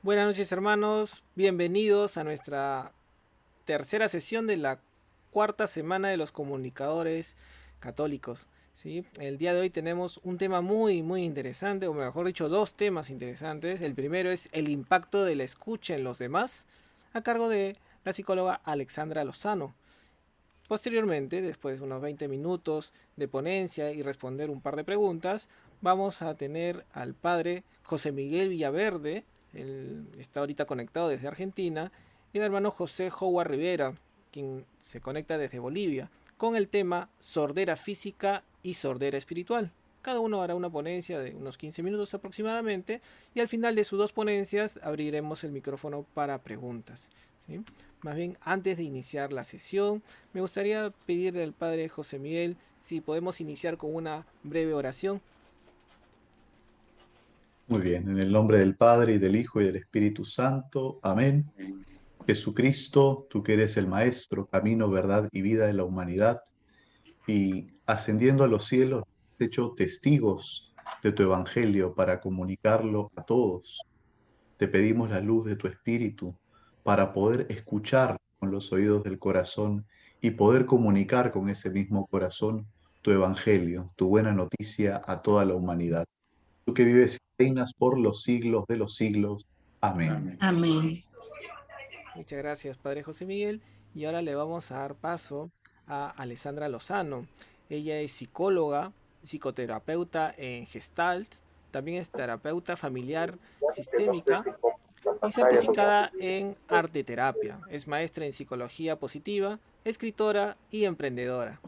Buenas noches, hermanos, bienvenidos a nuestra tercera sesión de la cuarta semana de los comunicadores católicos. ¿Sí? El día de hoy tenemos un tema muy interesante, o mejor dicho, dos temas interesantes. El primero es el impacto de la escucha en los demás, a cargo de la psicóloga Alexandra Lozano. Posteriormente, después de unos 20 minutos de ponencia y responder un par de preguntas, vamos a tener al padre José Miguel Villaverde, él está ahorita conectado desde Argentina, y el hermano José Howard Rivera, quien se conecta desde Bolivia, con el tema sordera física y sordera espiritual. Cada uno hará una ponencia de unos 15 minutos aproximadamente y al final de sus dos ponencias abriremos el micrófono para preguntas. ¿Sí? Más bien, antes de iniciar la sesión, me gustaría pedirle al Padre José Miguel si podemos iniciar con una breve oración. Muy bien, en el nombre del Padre y del Hijo y del Espíritu Santo. Amén. Jesucristo, tú que eres el Maestro, camino, verdad y vida de la humanidad, y ascendiendo a los cielos, has hecho testigos de tu Evangelio para comunicarlo a todos. Te pedimos la luz de tu Espíritu para poder escuchar con los oídos del corazón y poder comunicar con ese mismo corazón tu Evangelio, tu buena noticia a toda la humanidad. Tú que vives y reinas por los siglos de los siglos. Amén. Amén. Amén. Muchas gracias, Padre José Miguel. Y ahora le vamos a dar paso a Alessandra Lozano. Ella es psicóloga, psicoterapeuta en Gestalt, también es terapeuta familiar sistémica y certificada en arte terapia. Es maestra en psicología positiva, escritora y emprendedora.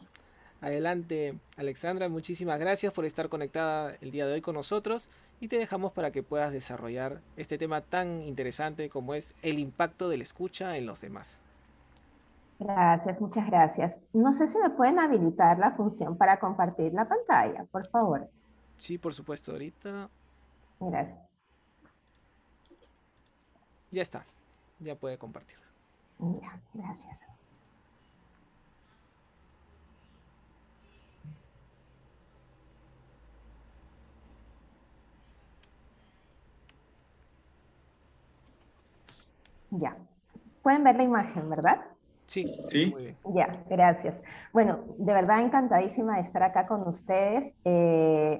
Adelante, Alexandra, muchísimas gracias por estar conectada el día de hoy con nosotros y te dejamos para que puedas desarrollar este tema tan interesante como es el impacto de la escucha en los demás. Gracias, muchas gracias. No sé si me pueden habilitar la función para compartir la pantalla, por favor. Sí, por supuesto, ahorita Gracias. ya está, ya puede compartirla. Ya, gracias. Ya. Pueden ver la imagen, ¿verdad? Sí, se ve Sí, muy bien. Ya, gracias. Bueno, de verdad encantadísima de estar acá con ustedes.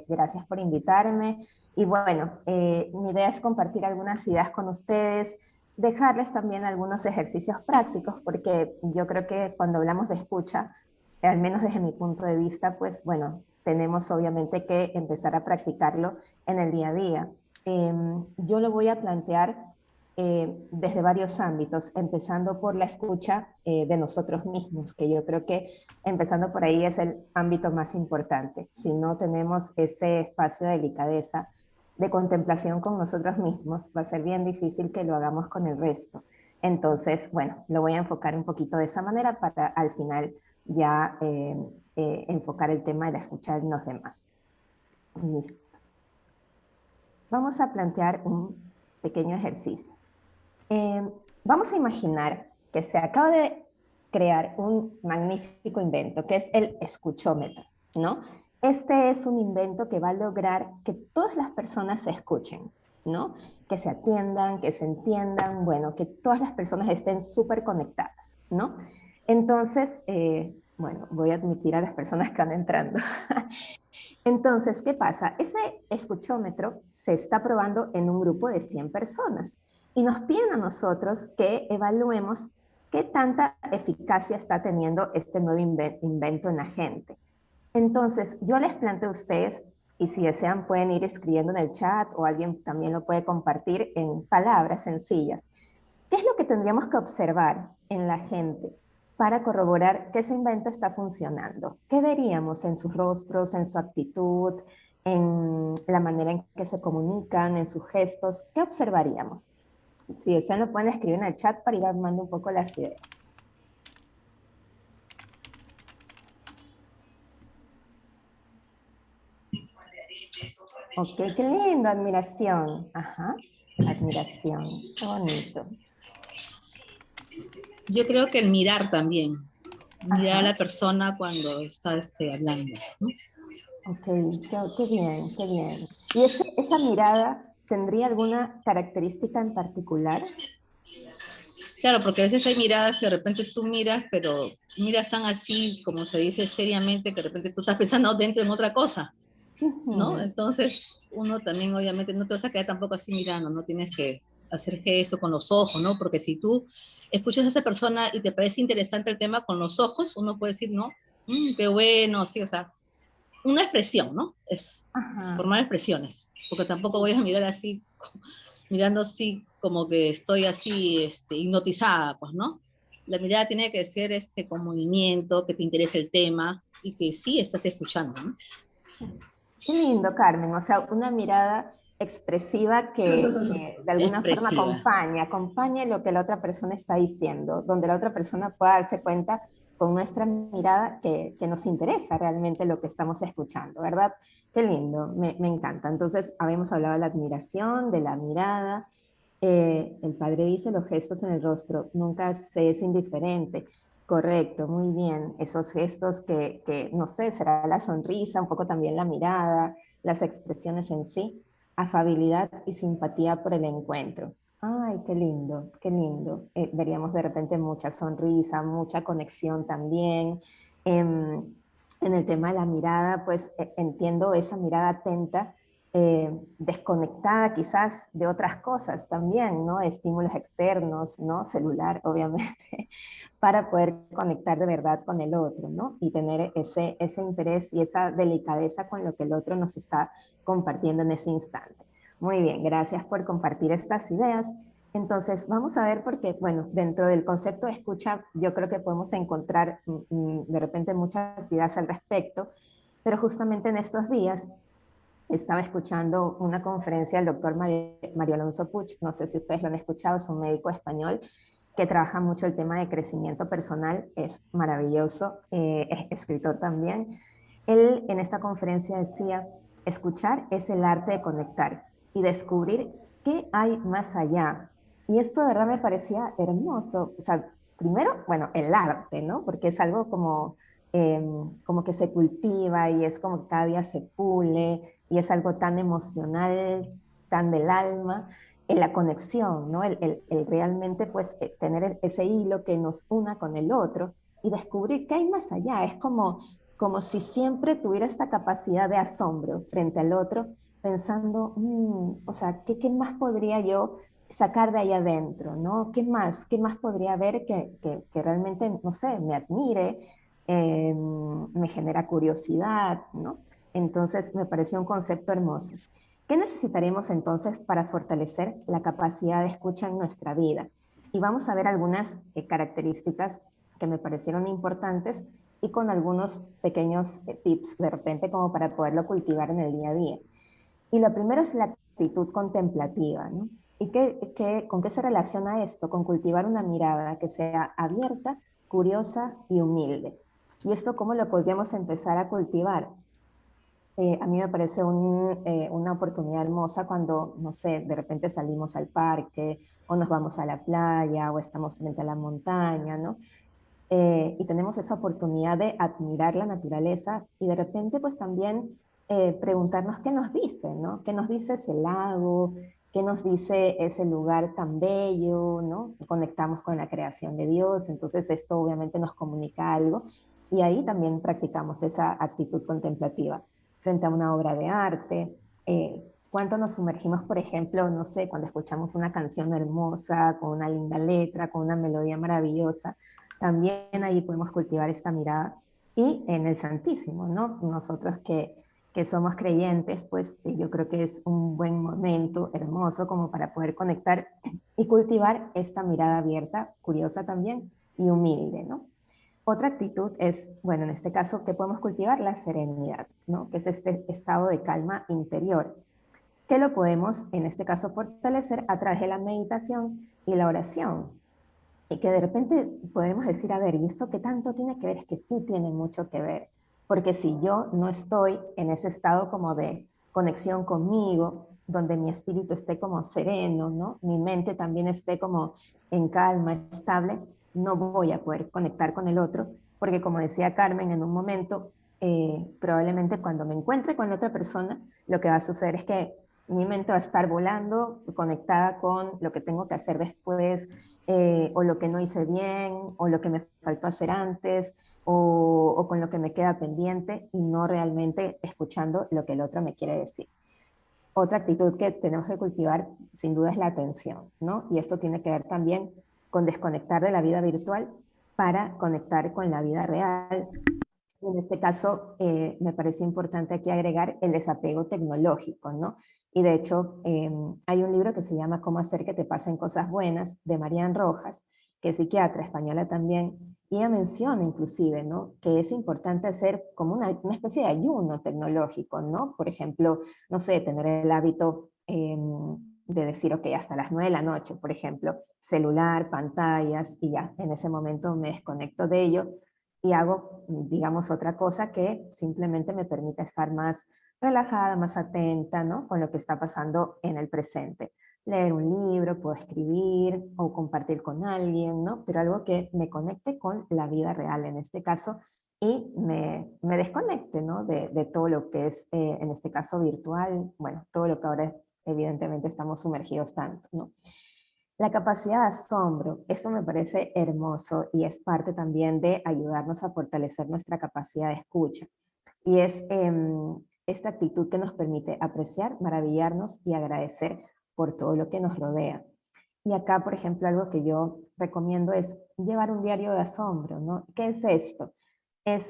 Gracias por invitarme. Y bueno, mi idea es compartir algunas ideas con ustedes, dejarles también algunos ejercicios prácticos, porque yo creo que cuando hablamos de escucha, al menos desde mi punto de vista, pues bueno, tenemos obviamente que empezar a practicarlo en el día a día. Yo lo voy a plantear desde varios ámbitos, empezando por la escucha de nosotros mismos, que yo creo que empezando por ahí es el ámbito más importante. Si no tenemos ese espacio de delicadeza, de contemplación con nosotros mismos, va a ser bien difícil que lo hagamos con el resto. Entonces, bueno, lo voy a enfocar un poquito de esa manera para al final ya enfocar el tema de la escucha en los demás. Listo. Vamos a plantear un pequeño ejercicio. Eh, Vamos a imaginar que se acaba de crear un magnífico invento, que es el escuchómetro, ¿no? Este es un invento que va a lograr que todas las personas se escuchen, ¿no? Que se atiendan, que se entiendan, bueno, que todas las personas estén súper conectadas, ¿no? Entonces, bueno, voy a admitir a las personas que van entrando. Entonces, ¿qué pasa? Ese escuchómetro se está probando en un grupo de 100 personas y nos piden a nosotros que evaluemos qué tanta eficacia está teniendo este nuevo invento en la gente. Entonces, yo les planteo a ustedes, y si desean pueden ir escribiendo en el chat o alguien también lo puede compartir en palabras sencillas. ¿Qué es lo que tendríamos que observar en la gente para corroborar que ese invento está funcionando? ¿Qué veríamos en sus rostros, en su actitud, en la manera en que se comunican, en sus gestos? ¿Qué observaríamos? Si desean lo pueden escribir en el chat para ir armando un poco las ideas. Ok, qué lindo, admiración. Ajá, admiración, qué bonito. yo creo que el mirar también, mirar a Ajá, la persona cuando está hablando, ¿no? ok, qué bien, qué bien. Y esa mirada ¿tendría alguna característica en particular? Claro, porque a veces hay miradas que de repente tú miras, pero miras tan así, como se dice seriamente, que de repente tú estás pensando dentro en otra cosa, ¿no? Ujú. Entonces, uno también obviamente no te vas a quedar tampoco así mirando, no tienes que hacer gesto con los ojos, ¿no? Porque si tú escuchas a esa persona y te parece interesante el tema con los ojos, uno puede decir, ¿no? Qué bueno, sí, o sea, una expresión, ¿no? Es Ajá. formar expresiones, porque tampoco voy a mirar así, mirando así como que estoy así hipnotizada, pues, ¿no? La mirada tiene que ser con movimiento, que te interese el tema y que sí estás escuchando, ¿no? Qué lindo, Carmen. O sea, una mirada expresiva que de alguna forma Expresiva. acompaña lo que la otra persona está diciendo, donde la otra persona pueda darse cuenta con nuestra mirada que nos interesa realmente lo que estamos escuchando, ¿verdad? Qué lindo, me encanta. Entonces, habíamos hablado de la admiración, de la mirada. El padre dice los gestos en el rostro, nunca se es indiferente. Correcto, muy bien. Esos gestos no sé, será la sonrisa, un poco también la mirada, las expresiones en sí, afabilidad y simpatía por el encuentro. Ay, qué lindo, qué lindo. Veríamos de repente mucha sonrisa, mucha conexión también. Em, en el tema de la mirada, pues entiendo esa mirada atenta, desconectada quizás de otras cosas también, ¿no? Estímulos externos, ¿no? Celular, obviamente, para poder conectar de verdad con el otro, ¿no? Y tener ese interés y esa delicadeza con lo que el otro nos está compartiendo en ese instante. Muy bien, gracias por compartir estas ideas. Entonces, vamos a ver porque, bueno, dentro del concepto de escucha, yo creo que podemos encontrar de repente muchas ideas al respecto, pero justamente en estos días estaba escuchando una conferencia del doctor Mario Alonso Puig, no sé si ustedes lo han escuchado, es un médico español que trabaja mucho el tema de crecimiento personal, es maravilloso, es escritor también. Él en esta conferencia decía, escuchar es el arte de conectar y descubrir qué hay más allá. Y esto de verdad me parecía hermoso. O sea, primero, bueno, el arte, ¿no? Porque es algo como que se cultiva y es como que cada día se pule y es algo tan emocional, tan del alma, en la conexión, ¿no? El realmente pues tener ese hilo que nos una con el otro y descubrir qué hay más allá. Es como si siempre tuviera esta capacidad de asombro frente al otro, pensando, o sea, ¿qué más podría yo sacar de ahí adentro, ¿no? ¿Qué más podría haber que realmente, no sé, me admire, me genera curiosidad, ¿no? Entonces, me pareció un concepto hermoso. ¿Qué necesitaremos entonces para fortalecer la capacidad de escucha en nuestra vida? Y vamos a ver algunas características que me parecieron importantes y con algunos pequeños tips de repente como para poderlo cultivar en el día a día. Y lo primero es la actitud contemplativa, ¿no? ¿Y con qué se relaciona esto? Con cultivar una mirada que sea abierta, curiosa y humilde. ¿Y esto cómo lo podríamos empezar a cultivar? A mí me parece una oportunidad hermosa cuando, no sé, de repente salimos al parque o nos vamos a la playa o estamos frente a la montaña, ¿no? Y tenemos esa oportunidad de admirar la naturaleza y de repente pues también preguntarnos qué nos dice, ¿no? ¿Qué nos dice ese lago? ¿Qué nos dice ese lugar tan bello? ¿No? Conectamos con la creación de Dios, entonces esto obviamente nos comunica algo y ahí también practicamos esa actitud contemplativa frente a una obra de arte. ¿Cuánto nos sumergimos, por ejemplo, no sé, cuando escuchamos una canción hermosa, con una linda letra, con una melodía maravillosa? También ahí podemos cultivar esta mirada. Y en el Santísimo, ¿no? Nosotros que somos creyentes, pues yo creo que es un buen momento hermoso como para poder conectar y cultivar esta mirada abierta, curiosa también y humilde, ¿no? Otra actitud es, bueno, en este caso, que podemos cultivar la serenidad, ¿no? Que es este estado de calma interior, que lo podemos, en este caso, fortalecer a través de la meditación y la oración. Y que de repente podemos decir, a ver, ¿y esto qué tanto tiene que ver? Es que sí tiene mucho que ver, porque si yo no estoy en ese estado como de conexión conmigo, donde mi espíritu esté como sereno, ¿no? Mi mente también esté como en calma, estable, no voy a poder conectar con el otro, porque como decía Carmen en un momento, probablemente cuando me encuentre con otra persona, lo que va a suceder es que mi mente va a estar volando, conectada con lo que tengo que hacer después, o lo que no hice bien, o lo que me faltó hacer antes, o con lo que me queda pendiente, y no realmente escuchando lo que el otro me quiere decir. Otra actitud que tenemos que cultivar, sin duda, es la atención, ¿no? Y esto tiene que ver también con desconectar de la vida virtual para conectar con la vida real. En este caso, me pareció importante aquí agregar el desapego tecnológico, ¿no? Y de hecho, hay un libro que se llama Cómo hacer que te pasen cosas buenas, de Marian Rojas, que es psiquiatra española también, y ella menciona inclusive, ¿no?, que es importante hacer como una especie de ayuno tecnológico, ¿no? Por ejemplo, no sé, tener el hábito de decir, ok, hasta las 9 de la noche, por ejemplo, celular, pantallas, y ya, en ese momento me desconecto de ello y hago, digamos, otra cosa que simplemente me permita estar más relajada, más atenta, ¿no?, con lo que está pasando en el presente. Leer un libro, puedo escribir o compartir con alguien, ¿no? Pero algo que me conecte con la vida real en este caso y me desconecte, ¿no?, de todo lo que es, en este caso, virtual, bueno, todo lo que ahora evidentemente estamos sumergidos tanto, ¿no? La capacidad de asombro, esto me parece hermoso y es parte también de ayudarnos a fortalecer nuestra capacidad de escucha. Y es esta actitud que nos permite apreciar, maravillarnos y agradecer por todo lo que nos rodea. Y acá, por ejemplo, algo que yo recomiendo es llevar un diario de asombro, ¿no? ¿Qué es esto?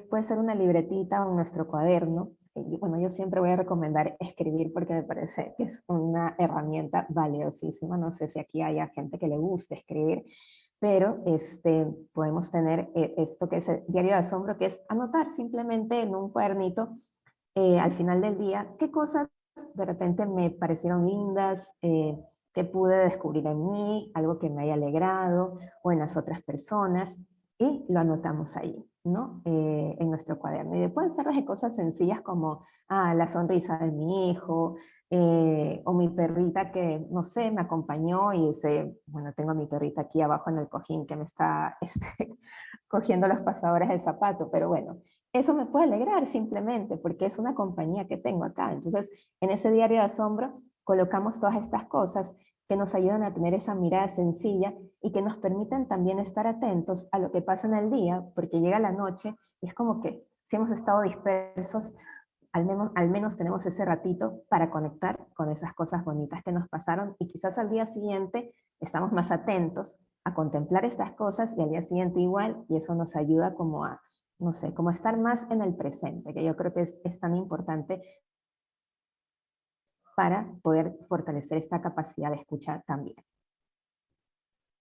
Puede ser una libretita o nuestro cuaderno. Y bueno, yo siempre voy a recomendar escribir porque me parece que es una herramienta valiosísima. No sé si aquí haya gente que le guste escribir, pero podemos tener esto que es el diario de asombro, que es anotar simplemente en un cuadernito al final del día qué cosas de repente me parecieron lindas, que pude descubrir en mí, algo que me haya alegrado o en las otras personas, y lo anotamos ahí, ¿no? En nuestro cuaderno. Y pueden ser desde cosas sencillas como la sonrisa de mi hijo, o mi perrita que, no sé, me acompañó y bueno, tengo a mi perrita aquí abajo en el cojín que me está cogiendo los pasadores del zapato, pero bueno, eso me puede alegrar simplemente porque es una compañía que tengo acá. Entonces, en ese diario de asombro colocamos todas estas cosas que nos ayudan a tener esa mirada sencilla y que nos permiten también estar atentos a lo que pasa en el día, porque llega la noche y es como que si hemos estado dispersos, al menos tenemos ese ratito para conectar con esas cosas bonitas que nos pasaron, y quizás al día siguiente estamos más atentos a contemplar estas cosas y al día siguiente igual, y eso nos ayuda como a, no sé, como a estar más en el presente, que yo creo que es tan importante para poder fortalecer esta capacidad de escuchar también.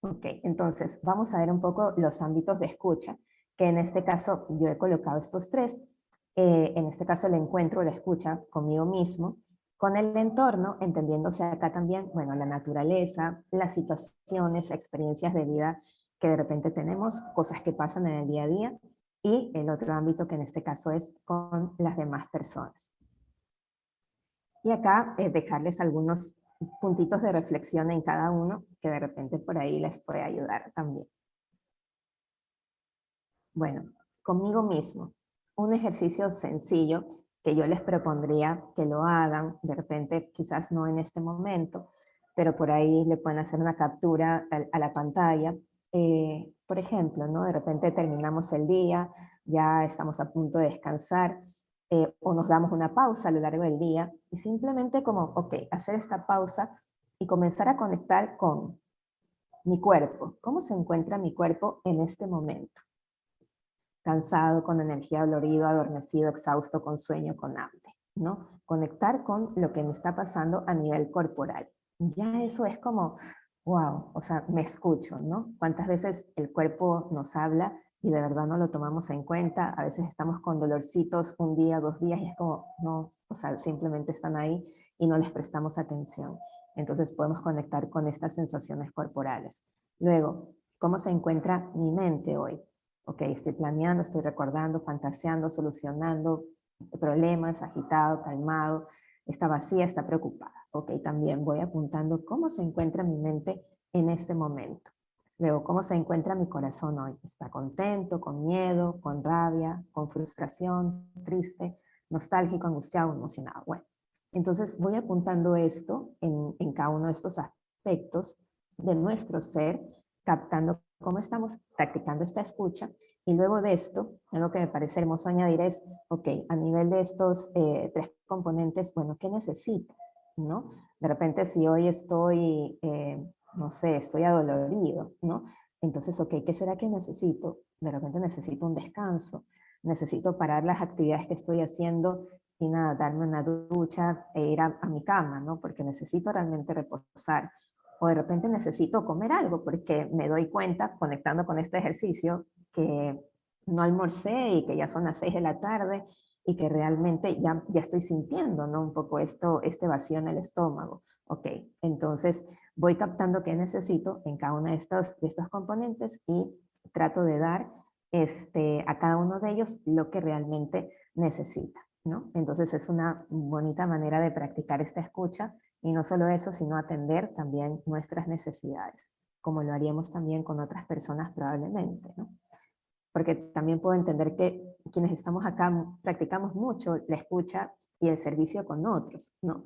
Ok, entonces vamos a ver un poco los ámbitos de escucha, que en este caso yo he colocado estos tres. En este caso el encuentro, la escucha conmigo mismo, con el entorno, entendiéndose acá también, bueno, la naturaleza, las situaciones, experiencias de vida que de repente tenemos, cosas que pasan en el día a día, y el otro ámbito que en este caso es con las demás personas. Y acá dejarles algunos puntitos de reflexión en cada uno que de repente por ahí les puede ayudar también. Bueno, conmigo mismo, un ejercicio sencillo que yo les propondría que lo hagan, de repente quizás no en este momento, pero por ahí le pueden hacer una captura a la pantalla. Por ejemplo, ¿no?, de repente terminamos el día, ya estamos a punto de descansar, o nos damos una pausa a lo largo del día, y simplemente como, ok, hacer esta pausa y comenzar a conectar con mi cuerpo. ¿Cómo se encuentra mi cuerpo en este momento? Cansado, con energía, dolorido, adormecido, exhausto, con sueño, con hambre, ¿no? Conectar con lo que me está pasando a nivel corporal. Ya eso es como, wow, o sea, me escucho, ¿no? ¿Cuántas veces el cuerpo nos habla y de verdad no lo tomamos en cuenta? A veces estamos con dolorcitos un día, 2 días, y es como, no, o sea, simplemente están ahí y no les prestamos atención. Entonces podemos conectar con estas sensaciones corporales. Luego, ¿cómo se encuentra mi mente hoy? Ok, estoy planeando, estoy recordando, fantaseando, solucionando problemas, agitado, calmado, está vacía, está preocupada. Ok, también voy apuntando cómo se encuentra mi mente en este momento. Luego, cómo se encuentra mi corazón hoy. ¿Está contento, con miedo, con rabia, con frustración, triste, nostálgico, angustiado, emocionado? Bueno, Entonces voy apuntando esto en cada uno de estos aspectos de nuestro ser, captando cómo estamos practicando esta escucha, y luego de esto, algo que me parece hermoso añadir es, ok, a nivel de estos tres componentes, bueno, ¿qué necesito? ¿No? De repente si hoy estoy, no sé, estoy adolorido, ¿no? Entonces, ok, ¿qué será que necesito? De repente necesito un descanso, necesito parar las actividades que estoy haciendo y nada, darme una ducha e ir a mi cama, ¿no? Porque necesito realmente reposar. O de repente necesito comer algo porque me doy cuenta, conectando con este ejercicio, que no almorcé y que ya son las 6 de la tarde y que realmente ya estoy sintiendo, ¿no? Un poco este vacío en el estómago. Ok, entonces voy captando qué necesito en cada uno de estos componentes y trato de dar a cada uno de ellos lo que realmente necesita, ¿no? Entonces es una bonita manera de practicar esta escucha y no solo eso, sino atender también nuestras necesidades, como lo haríamos también con otras personas probablemente, ¿no? Porque también puedo entender que quienes estamos acá practicamos mucho la escucha y el servicio con otros, ¿no?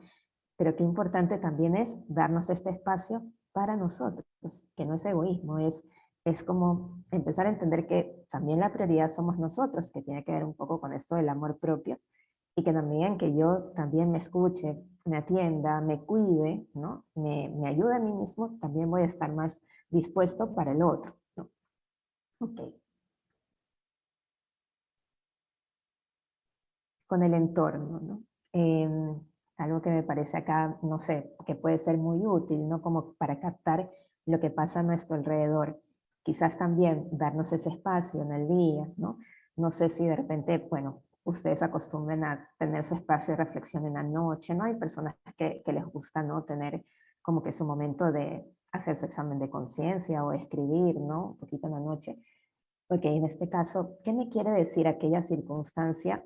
Pero qué importante también es darnos este espacio para nosotros, que no es egoísmo, es como empezar a entender que también la prioridad somos nosotros, que tiene que ver un poco con esto del amor propio, y que también que yo también me escuche, me atienda, me cuide, ¿no? Me ayude a mí mismo, también voy a estar más dispuesto para el otro, ¿no? Ok. Con el entorno, ¿no? Algo que me parece acá, no sé, que puede ser muy útil, ¿no? Como para captar lo que pasa a nuestro alrededor. Quizás también darnos ese espacio en el día, ¿no? No sé si de repente, bueno, ustedes acostumbran a tener su espacio de reflexión en la noche, ¿no? Hay personas que les gusta, ¿no? Tener como que su momento de hacer su examen de conciencia o escribir, ¿no? Un poquito en la noche. Ok, en este caso, ¿qué me quiere decir aquella circunstancia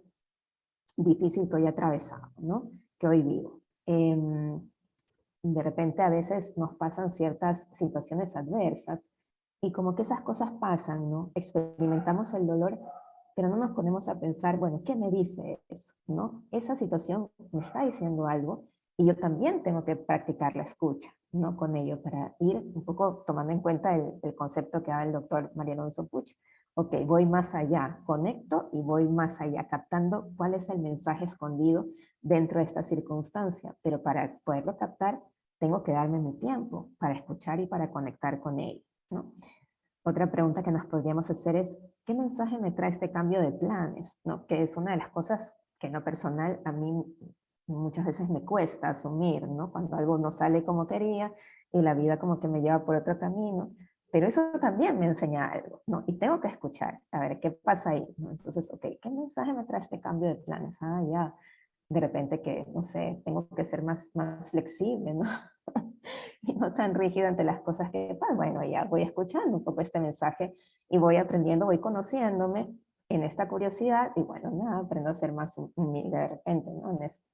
difícil que hoy he atravesado, ¿no? Que hoy vivo? De repente a veces nos pasan ciertas situaciones adversas y como que esas cosas pasan, ¿no? Experimentamos el dolor, pero no nos ponemos a pensar, bueno, ¿qué me dice eso? ¿No? Esa situación me está diciendo algo y yo también tengo que practicar la escucha, ¿no? Con ello, para ir un poco tomando en cuenta el concepto que da el doctor María Alonso Puch. Ok, voy más allá, conecto y voy más allá, captando cuál es el mensaje escondido dentro de esta circunstancia, pero para poderlo captar, tengo que darme mi tiempo para escuchar y para conectar con él, ¿no? Otra pregunta que nos podríamos hacer es, ¿qué mensaje me trae este cambio de planes? ¿No? Que es una de las cosas que en lo personal a mí muchas veces me cuesta asumir, ¿no? Cuando algo no sale como quería y la vida como que me lleva por otro camino. Pero eso también me enseña algo, ¿no? Y tengo que escuchar, a ver, ¿qué pasa ahí? ¿No? Entonces, ok, ¿qué mensaje me trae este cambio de planes? Ah, ya, de repente que, no sé, tengo que ser más flexible, ¿no? Y no tan rígido ante las cosas que pasan. Bueno, ya voy escuchando un poco este mensaje y voy aprendiendo, voy conociéndome en esta curiosidad y bueno, nada, aprendo a ser más humilde de repente, ¿no? En esto.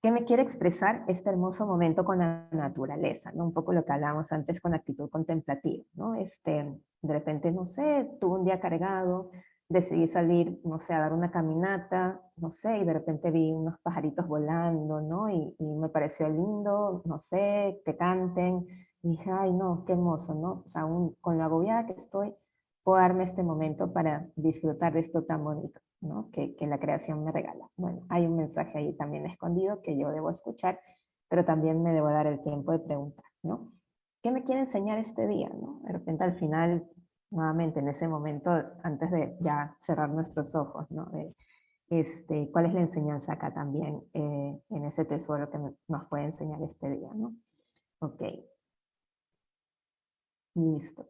¿Qué me quiere expresar este hermoso momento con la naturaleza? ¿No? Un poco lo que hablábamos antes con actitud contemplativa, ¿no? De repente, no sé, tuve un día cargado, decidí salir, no sé, a dar una caminata, no sé, y de repente vi unos pajaritos volando, ¿no? Y me pareció lindo, no sé, que canten, y dije, ay, no, qué hermoso, ¿no? O sea, aún con lo agobiada que estoy, puedo darme este momento para disfrutar de esto tan bonito, ¿no? Que la creación me regala. Bueno, hay un mensaje ahí también escondido que yo debo escuchar, pero también me debo dar el tiempo de preguntar, ¿no? ¿Qué me quiere enseñar este día, no? De repente al final, nuevamente en ese momento, antes de ya cerrar nuestros ojos, ¿no? ¿Cuál es la enseñanza acá también en ese tesoro que nos puede enseñar este día, ¿no? Ok, listo.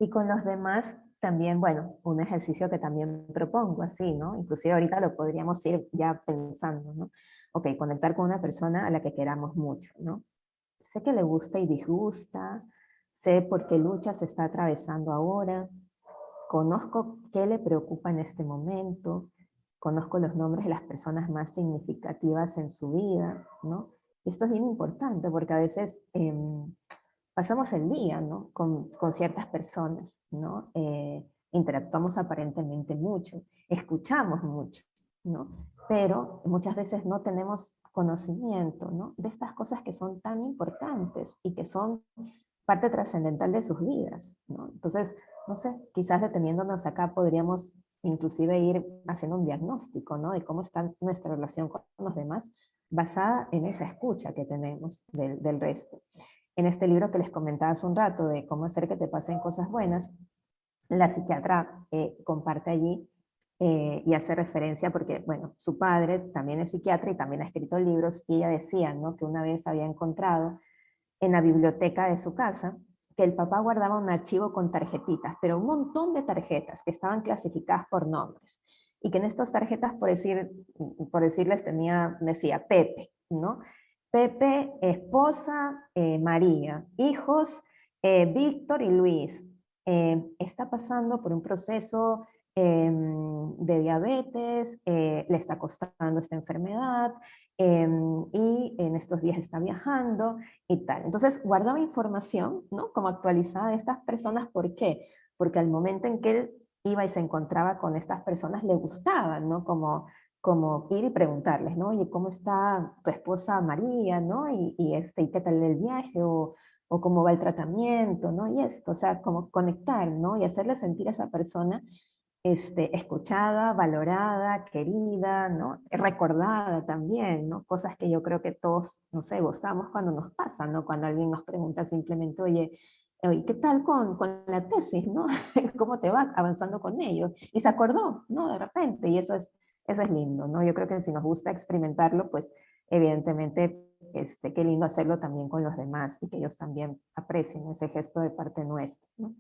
Y con los demás también, bueno, un ejercicio que también propongo así, ¿no? Inclusive ahorita lo podríamos ir ya pensando, ¿no? Ok, conectar con una persona a la que queramos mucho, ¿no? Sé que le gusta y disgusta, sé por qué lucha se está atravesando ahora, conozco qué le preocupa en este momento, conozco los nombres de las personas más significativas en su vida, ¿no? Esto es bien importante porque a veces pasamos el día, ¿no? Con ciertas personas, ¿no? Interactuamos aparentemente mucho, escuchamos mucho, ¿no? Pero muchas veces no tenemos conocimiento, ¿no? De estas cosas que son tan importantes y que son parte trascendental de sus vidas, ¿no? Entonces, no sé, quizás deteniéndonos acá podríamos inclusive ir haciendo un diagnóstico, ¿no? De cómo está nuestra relación con los demás, basada en esa escucha que tenemos del resto. En este libro que les comentaba hace un rato de cómo hacer que te pasen cosas buenas, la psiquiatra comparte allí y hace referencia porque, bueno, su padre también es psiquiatra y también ha escrito libros, y ella decía, ¿no?, que una vez había encontrado en la biblioteca de su casa que el papá guardaba un archivo con tarjetitas, pero un montón de tarjetas que estaban clasificadas por nombres, y que en estas tarjetas, por decirles, decía Pepe, ¿no? Pepe, esposa, María, hijos, Víctor y Luis. Está pasando por un proceso de diabetes, le está costando esta enfermedad, y en estos días está viajando y tal. Entonces guardaba información, ¿no?, como actualizada de estas personas. ¿Por qué? Porque al momento en que él iba y se encontraba con estas personas, le gustaba, ¿no?, como ir y preguntarles, ¿no? Oye, ¿cómo está tu esposa María, ¿no? ¿Y qué tal el viaje? O cómo va el tratamiento, ¿no? Y esto, o sea, como conectar, ¿no? Y hacerle sentir a esa persona escuchada, valorada, querida, ¿no? Recordada también, ¿no? Cosas que yo creo que todos, no sé, gozamos cuando nos pasan, ¿no? Cuando alguien nos pregunta simplemente, oye, ¿qué tal con la tesis, ¿no? ¿Cómo te va avanzando con ello? Y se acordó, ¿no? De repente, y eso es lindo, ¿no? Yo creo que si nos gusta experimentarlo, pues evidentemente, qué lindo hacerlo también con los demás y que ellos también aprecien ese gesto de parte nuestra, ¿no?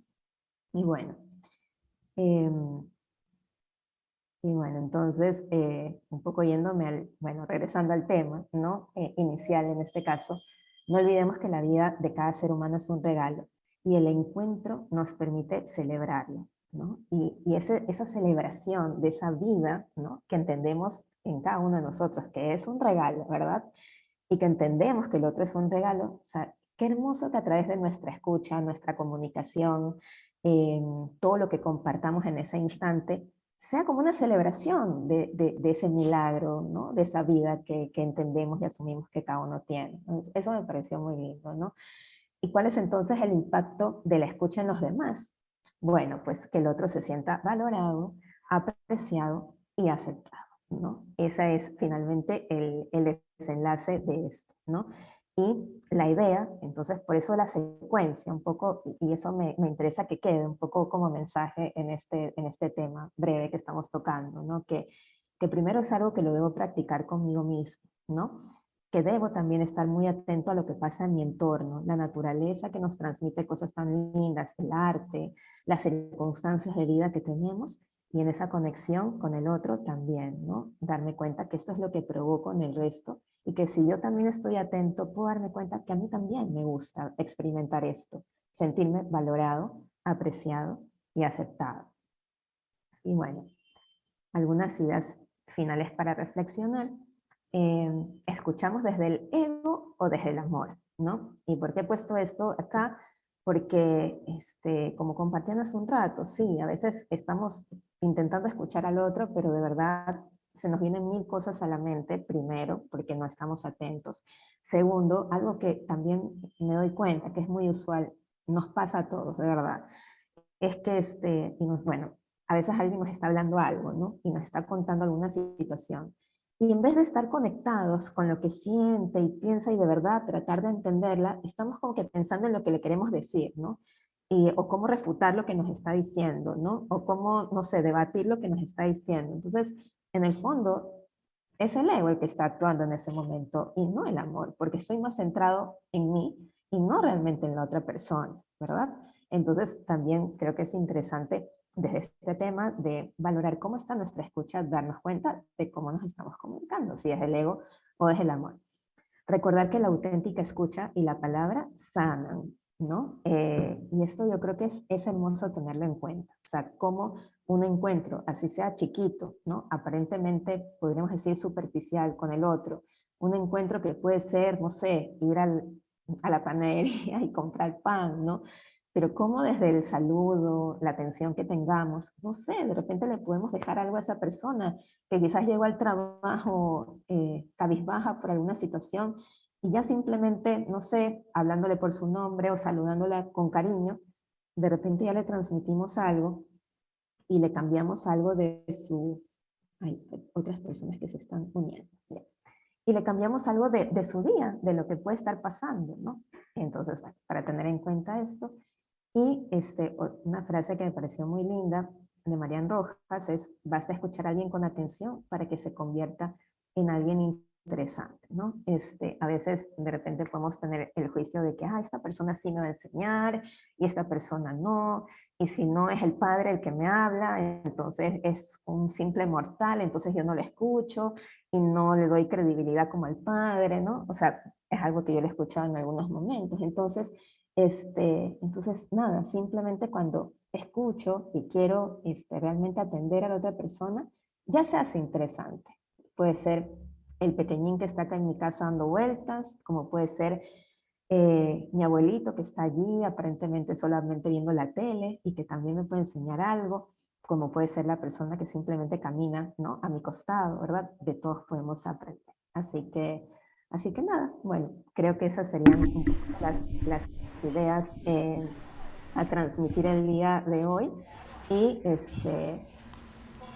Y bueno, em, entonces, un poco yéndome bueno, regresando al tema, ¿no? Inicial en este caso, no olvidemos que la vida de cada ser humano es un regalo y el encuentro nos permite celebrarlo, ¿no? Y esa celebración de esa vida, ¿no?, que entendemos en cada uno de nosotros, que es un regalo, ¿verdad? Y que entendemos que el otro es un regalo, o sea, qué hermoso que a través de nuestra escucha, nuestra comunicación, todo lo que compartamos en ese instante, sea como una celebración de ese milagro, ¿no?, de esa vida que entendemos y asumimos que cada uno tiene. Entonces, eso me pareció muy lindo, ¿no? ¿Y cuál es entonces el impacto de la escucha en los demás? Bueno, pues que el otro se sienta valorado, apreciado y aceptado, ¿no? Ese es finalmente el desenlace de esto, ¿no? Y la idea, entonces, por eso la secuencia un poco, y eso me interesa que quede un poco como mensaje en este tema breve que estamos tocando, ¿no? Que primero es algo que lo debo practicar conmigo mismo, ¿no? Que debo también estar muy atento a lo que pasa en mi entorno, la naturaleza que nos transmite cosas tan lindas, el arte, las circunstancias de vida que tenemos, y en esa conexión con el otro también, ¿no? Darme cuenta que eso es lo que provoco en el resto, y que si yo también estoy atento, puedo darme cuenta que a mí también me gusta experimentar esto, sentirme valorado, apreciado y aceptado. Y bueno, algunas ideas finales para reflexionar. ¿Escuchamos desde el ego o desde el amor, ¿no? ¿Y por qué he puesto esto acá? Porque, como compartían hace un rato, sí, a veces estamos intentando escuchar al otro, pero de verdad se nos vienen mil cosas a la mente, primero, porque no estamos atentos. Segundo, algo que también me doy cuenta, que es muy usual, nos pasa a todos, de verdad, es que, bueno, a veces alguien nos está hablando algo, ¿no? Y nos está contando alguna situación. Y en vez de estar conectados con lo que siente y piensa y de verdad tratar de entenderla, estamos como que pensando en lo que le queremos decir, ¿no? O cómo refutar lo que nos está diciendo, ¿no? O cómo, no sé, debatir lo que nos está diciendo. Entonces, en el fondo, es el ego el que está actuando en ese momento y no el amor, porque estoy más centrado en mí y no realmente en la otra persona, ¿verdad? Entonces, también creo que es interesante desde este tema de valorar cómo está nuestra escucha, darnos cuenta de cómo nos estamos comunicando, si es el ego o es el amor. Recordar que la auténtica escucha y la palabra sanan, ¿no? Y esto yo creo que es hermoso tenerlo en cuenta. O sea, cómo un encuentro, así sea chiquito, ¿no? Aparentemente, podríamos decir, superficial con el otro, un encuentro que puede ser, no sé, ir a la panadería y comprar pan, ¿no? pero cómo desde el saludo, la atención que tengamos, no sé, de repente le podemos dejar algo a esa persona que quizás llegó al trabajo cabizbaja por alguna situación y ya simplemente, no sé, hablándole por su nombre o saludándola con cariño, de repente ya le transmitimos algo y le cambiamos algo de su... Hay otras personas que se están uniendo. Bien. Y le cambiamos algo de su día, de lo que puede estar pasando, ¿no? Entonces, bueno, para tener en cuenta esto. Y una frase que me pareció muy linda de Marian Rojas es: basta escuchar a alguien con atención para que se convierta en alguien interesante, ¿no? A veces de repente podemos tener el juicio de que esta persona sí me va a enseñar y esta persona no, y si no es el padre el que me habla, entonces es un simple mortal, entonces yo no le escucho y no le doy credibilidad como al padre, ¿no? O sea, es algo que yo le he escuchado en algunos momentos. Entonces, nada, simplemente cuando escucho y quiero realmente atender a la otra persona, ya se hace interesante. Puede ser el pequeñín que está acá en mi casa dando vueltas, como puede ser mi abuelito que está allí aparentemente solamente viendo la tele y que también me puede enseñar algo, como puede ser la persona que simplemente camina, ¿no?, a mi costado, ¿verdad? De todos podemos aprender. Así que nada, bueno, creo que esas serían un poco las ideas a transmitir el día de hoy. Y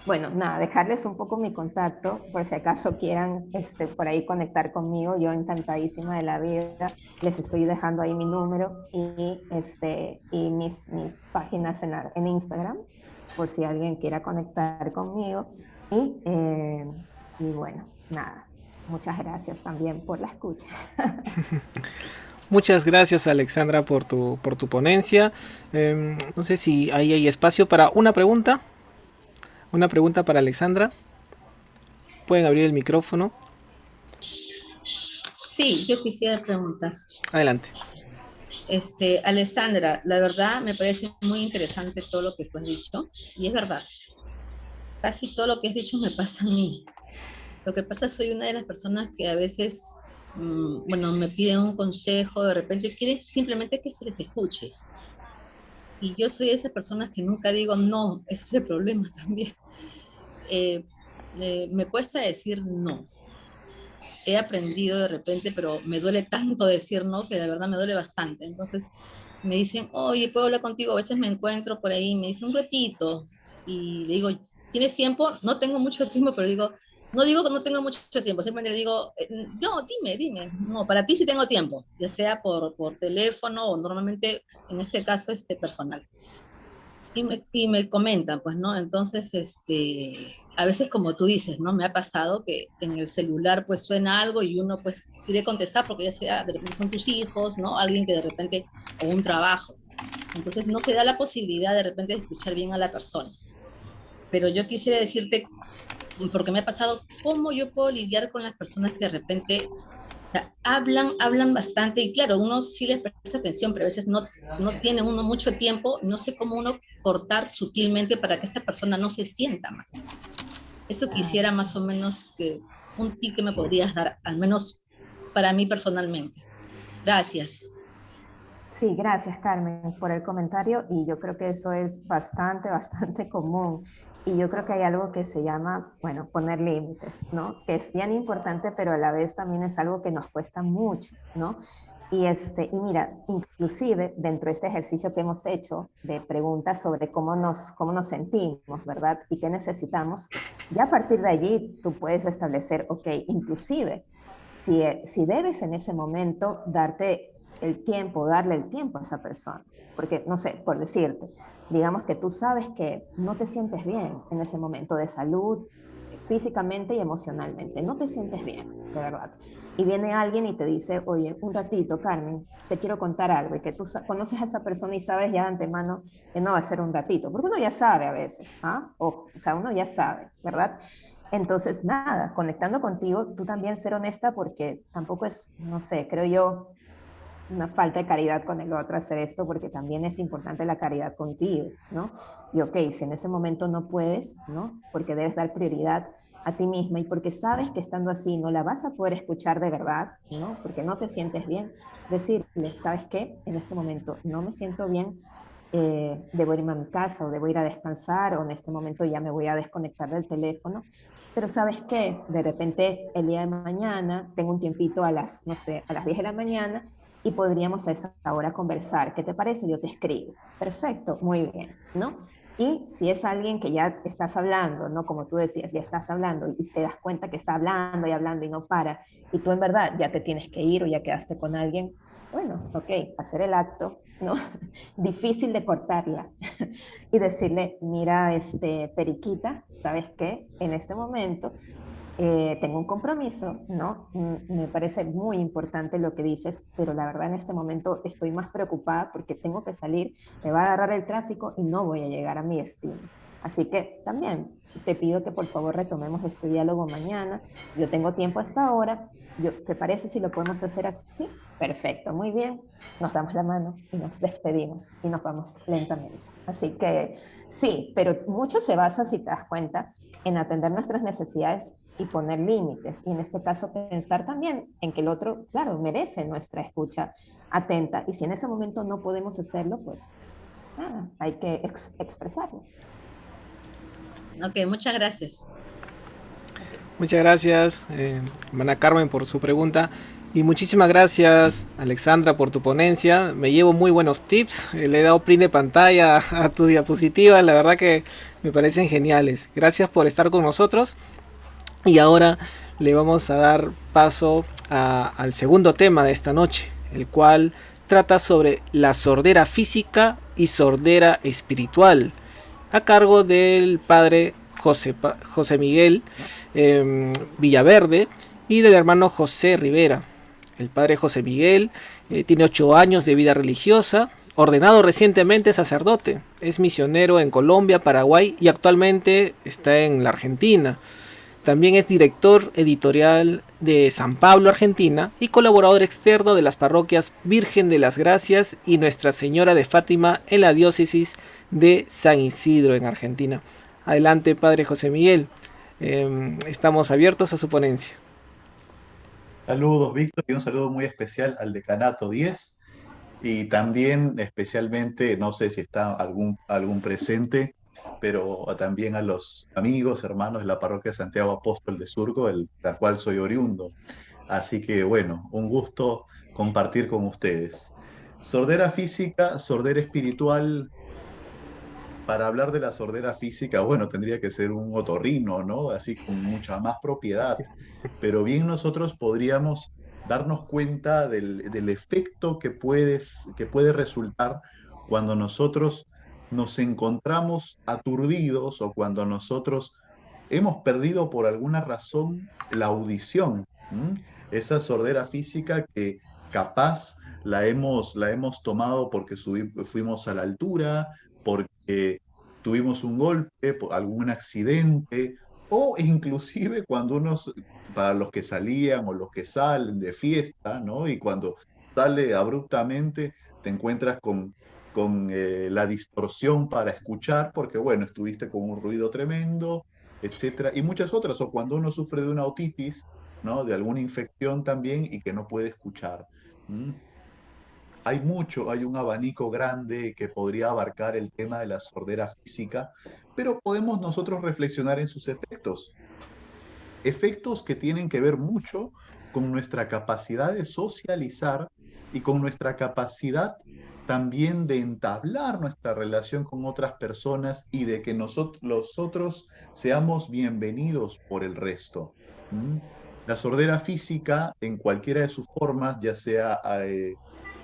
bueno, nada, dejarles un poco mi contacto por si acaso quieran por ahí conectar conmigo. Yo encantadísima de la vida. Les estoy dejando ahí mi número y mis páginas en Instagram por si alguien quiera conectar conmigo. Y bueno, nada, muchas gracias también por la escucha. Muchas gracias, Alexandra, por tu ponencia. No sé si ahí hay espacio para una pregunta. Una pregunta para Alexandra. Pueden abrir el micrófono. Sí, yo quisiera preguntar. Adelante. Alessandra, la verdad me parece muy interesante todo lo que tú has dicho, y es verdad, casi todo lo que has dicho me pasa a mí. Lo que pasa, soy una de las personas que a veces, bueno, me piden un consejo, de repente quieren simplemente que se les escuche. Y yo soy de esas personas que nunca digo no, ese es el problema también. Eh, Me cuesta decir no. He aprendido de repente, pero me duele tanto decir no, que de verdad me duele bastante. Entonces me dicen, oye, ¿puedo hablar contigo? A veces me encuentro por ahí, me dicen un ratito, y le digo, ¿tienes tiempo? No tengo mucho tiempo, pero digo, no digo que no tengo mucho tiempo, simplemente le digo, no, dime, no, para ti sí tengo tiempo, ya sea por teléfono o normalmente, en este caso, personal. Y me comentan, pues, ¿no? Entonces, a veces como tú dices, ¿no? Me ha pasado que en el celular, pues, suena algo y uno, pues, quiere contestar porque ya sea, de repente son tus hijos, ¿no? Alguien que de repente, o un trabajo. Entonces, no se da la posibilidad de repente de escuchar bien a la persona. Pero yo quisiera decirte, porque me ha pasado, cómo yo puedo lidiar con las personas que de repente, o sea, hablan bastante y claro, uno sí les presta atención, pero a veces no tiene uno mucho tiempo, no sé cómo uno cortar sutilmente para que esa persona no se sienta mal. Eso quisiera más o menos que un tip que me podrías dar, al menos para mí personalmente. Gracias. Sí, gracias Carmen por el comentario y yo creo que eso es bastante común y yo creo que hay algo que se llama, bueno, poner límites, ¿no? Que es bien importante, pero a la vez también es algo que nos cuesta mucho, ¿no? Y mira, inclusive dentro de este ejercicio que hemos hecho de preguntas sobre cómo nos sentimos, ¿verdad? Y qué necesitamos, ya a partir de allí tú puedes establecer, ok, inclusive si debes en ese momento darle el tiempo a esa persona. Porque, no sé, por decirte, digamos que tú sabes que no te sientes bien en ese momento de salud, físicamente y emocionalmente, no te sientes bien, de verdad. Y viene alguien y te dice, oye, un ratito, Carmen, te quiero contar algo, y que tú conoces a esa persona y sabes ya de antemano que no va a ser un ratito, porque uno ya sabe a veces, ¿ah? O sea, uno ya sabe, ¿verdad? Entonces, nada, conectando contigo, tú también ser honesta porque tampoco es, no sé, creo yo, una falta de caridad con el otro hacer esto porque también es importante la caridad contigo, ¿no? Y ok, si en ese momento no puedes, ¿no? Porque debes dar prioridad, a ti misma y porque sabes que estando así no la vas a poder escuchar de verdad, ¿no? Porque no te sientes bien, decirle, ¿sabes qué? En este momento no me siento bien, debo irme a mi casa o debo ir a descansar o en este momento ya me voy a desconectar del teléfono. Pero ¿sabes qué? De repente el día de mañana tengo un tiempito a las, no sé, a las 10 de la mañana y podríamos a esa hora conversar. ¿Qué te parece? Yo te escribo. Perfecto, muy bien, ¿no? Y si es alguien que ya estás hablando, ¿no? Como tú decías, ya estás hablando y te das cuenta que está hablando y no para, y tú en verdad ya te tienes que ir o ya quedaste con alguien, bueno, ok, hacer el acto, ¿no? Difícil de cortarla y decirle, mira, Periquita, ¿sabes qué? En este momento tengo un compromiso, ¿no? Me parece muy importante lo que dices, pero la verdad en este momento estoy más preocupada porque tengo que salir, me va a agarrar el tráfico y no voy a llegar a mi destino. Así que también te pido que por favor retomemos este diálogo mañana. Yo tengo tiempo hasta ahora. ¿Te parece si lo podemos hacer así? Perfecto, muy bien. Nos damos la mano y nos despedimos y nos vamos lentamente. Así que sí, pero mucho se basa, si te das cuenta, en atender nuestras necesidades y poner límites. Y en este caso pensar también en que el otro, claro, merece nuestra escucha atenta. Y si en ese momento no podemos hacerlo, pues hay que expresarlo. Ok, muchas gracias. Muchas gracias, hermana Carmen, por su pregunta. Y muchísimas gracias, Alexandra, por tu ponencia. Me llevo muy buenos tips. Le he dado print de pantalla a tu diapositiva. La verdad que me parecen geniales. Gracias por estar con nosotros. Y ahora le vamos a dar paso al segundo tema de esta noche, el cual trata sobre la sordera física y sordera espiritual, a cargo del padre José Miguel Villaverde y del hermano José Rivera. El padre José Miguel tiene 8 años de vida religiosa, ordenado recientemente sacerdote, es misionero en Colombia, Paraguay y actualmente está en la Argentina. También es director editorial de San Pablo, Argentina, y colaborador externo de las parroquias Virgen de las Gracias y Nuestra Señora de Fátima en la diócesis de San Isidro, en Argentina. Adelante, padre José Miguel. Estamos abiertos a su ponencia. Saludos, Víctor, y un saludo muy especial al Decanato 10 y también especialmente, no sé si está algún presente, pero también a los amigos, hermanos de la parroquia Santiago Apóstol de Surco, la cual soy oriundo. Así que bueno, un gusto compartir con ustedes. Sordera física, sordera espiritual. Para hablar de la sordera física, bueno, tendría que ser un otorrino, ¿no? Así con mucha más propiedad. Pero bien nosotros podríamos darnos cuenta del efecto que puede resultar cuando nosotros nos encontramos aturdidos o cuando nosotros hemos perdido por alguna razón la audición. ¿M? Esa sordera física que capaz la hemos tomado porque fuimos a la altura, porque tuvimos un golpe, por algún accidente, o inclusive cuando para los que salían o los que salen de fiesta, ¿no? Y cuando sale abruptamente, te encuentras con la distorsión para escuchar, porque bueno, estuviste con un ruido tremendo, etcétera, y muchas otras, o cuando uno sufre de una otitis, ¿no? De alguna infección también y que no puede escuchar. ¿Mm? Hay un abanico grande que podría abarcar el tema de la sordera física, pero podemos nosotros reflexionar en sus efectos. Efectos que tienen que ver mucho con nuestra capacidad de socializar y con nuestra capacidad también de entablar nuestra relación con otras personas y de que los otros seamos bienvenidos por el resto. ¿Mm? La sordera física, en cualquiera de sus formas, ya sea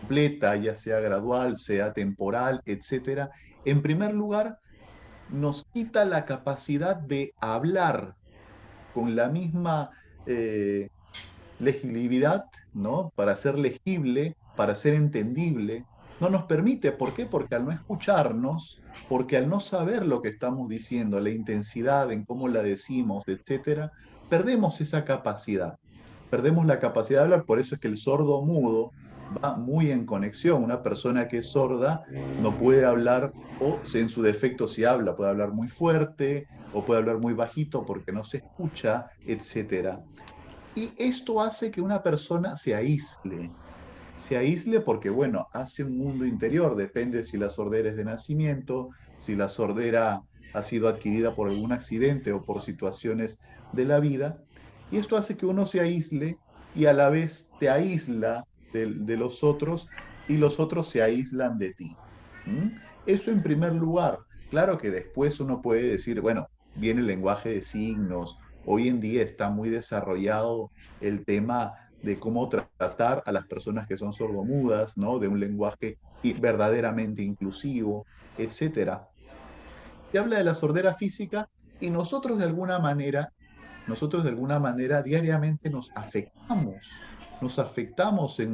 completa, ya sea gradual, sea temporal, etcétera, en primer lugar, nos quita la capacidad de hablar con la misma eh, legibilidad, ¿no? Para ser legible, para ser entendible, no nos permite. ¿Por qué? Porque al no escucharnos, porque al no saber lo que estamos diciendo, la intensidad en cómo la decimos, etcétera, perdemos esa capacidad. Perdemos la capacidad de hablar, por eso es que el sordo mudo va muy en conexión. Una persona que es sorda no puede hablar, o en su defecto si habla, puede hablar muy fuerte o puede hablar muy bajito porque no se escucha, etcétera. Y esto hace que una persona se aísle porque, bueno, hace un mundo interior, depende si la sordera es de nacimiento, si la sordera ha sido adquirida por algún accidente o por situaciones de la vida, y esto hace que uno se aísle y a la vez te aísla de los otros y los otros se aíslan de ti. ¿Mm? Eso en primer lugar. Claro que después uno puede decir, bueno, viene el lenguaje de signos, hoy en día está muy desarrollado el tema de cómo tratar a las personas que son sordomudas, ¿no? De un lenguaje verdaderamente inclusivo, etcétera. Se habla de la sordera física y nosotros de alguna manera diariamente nos afectamos en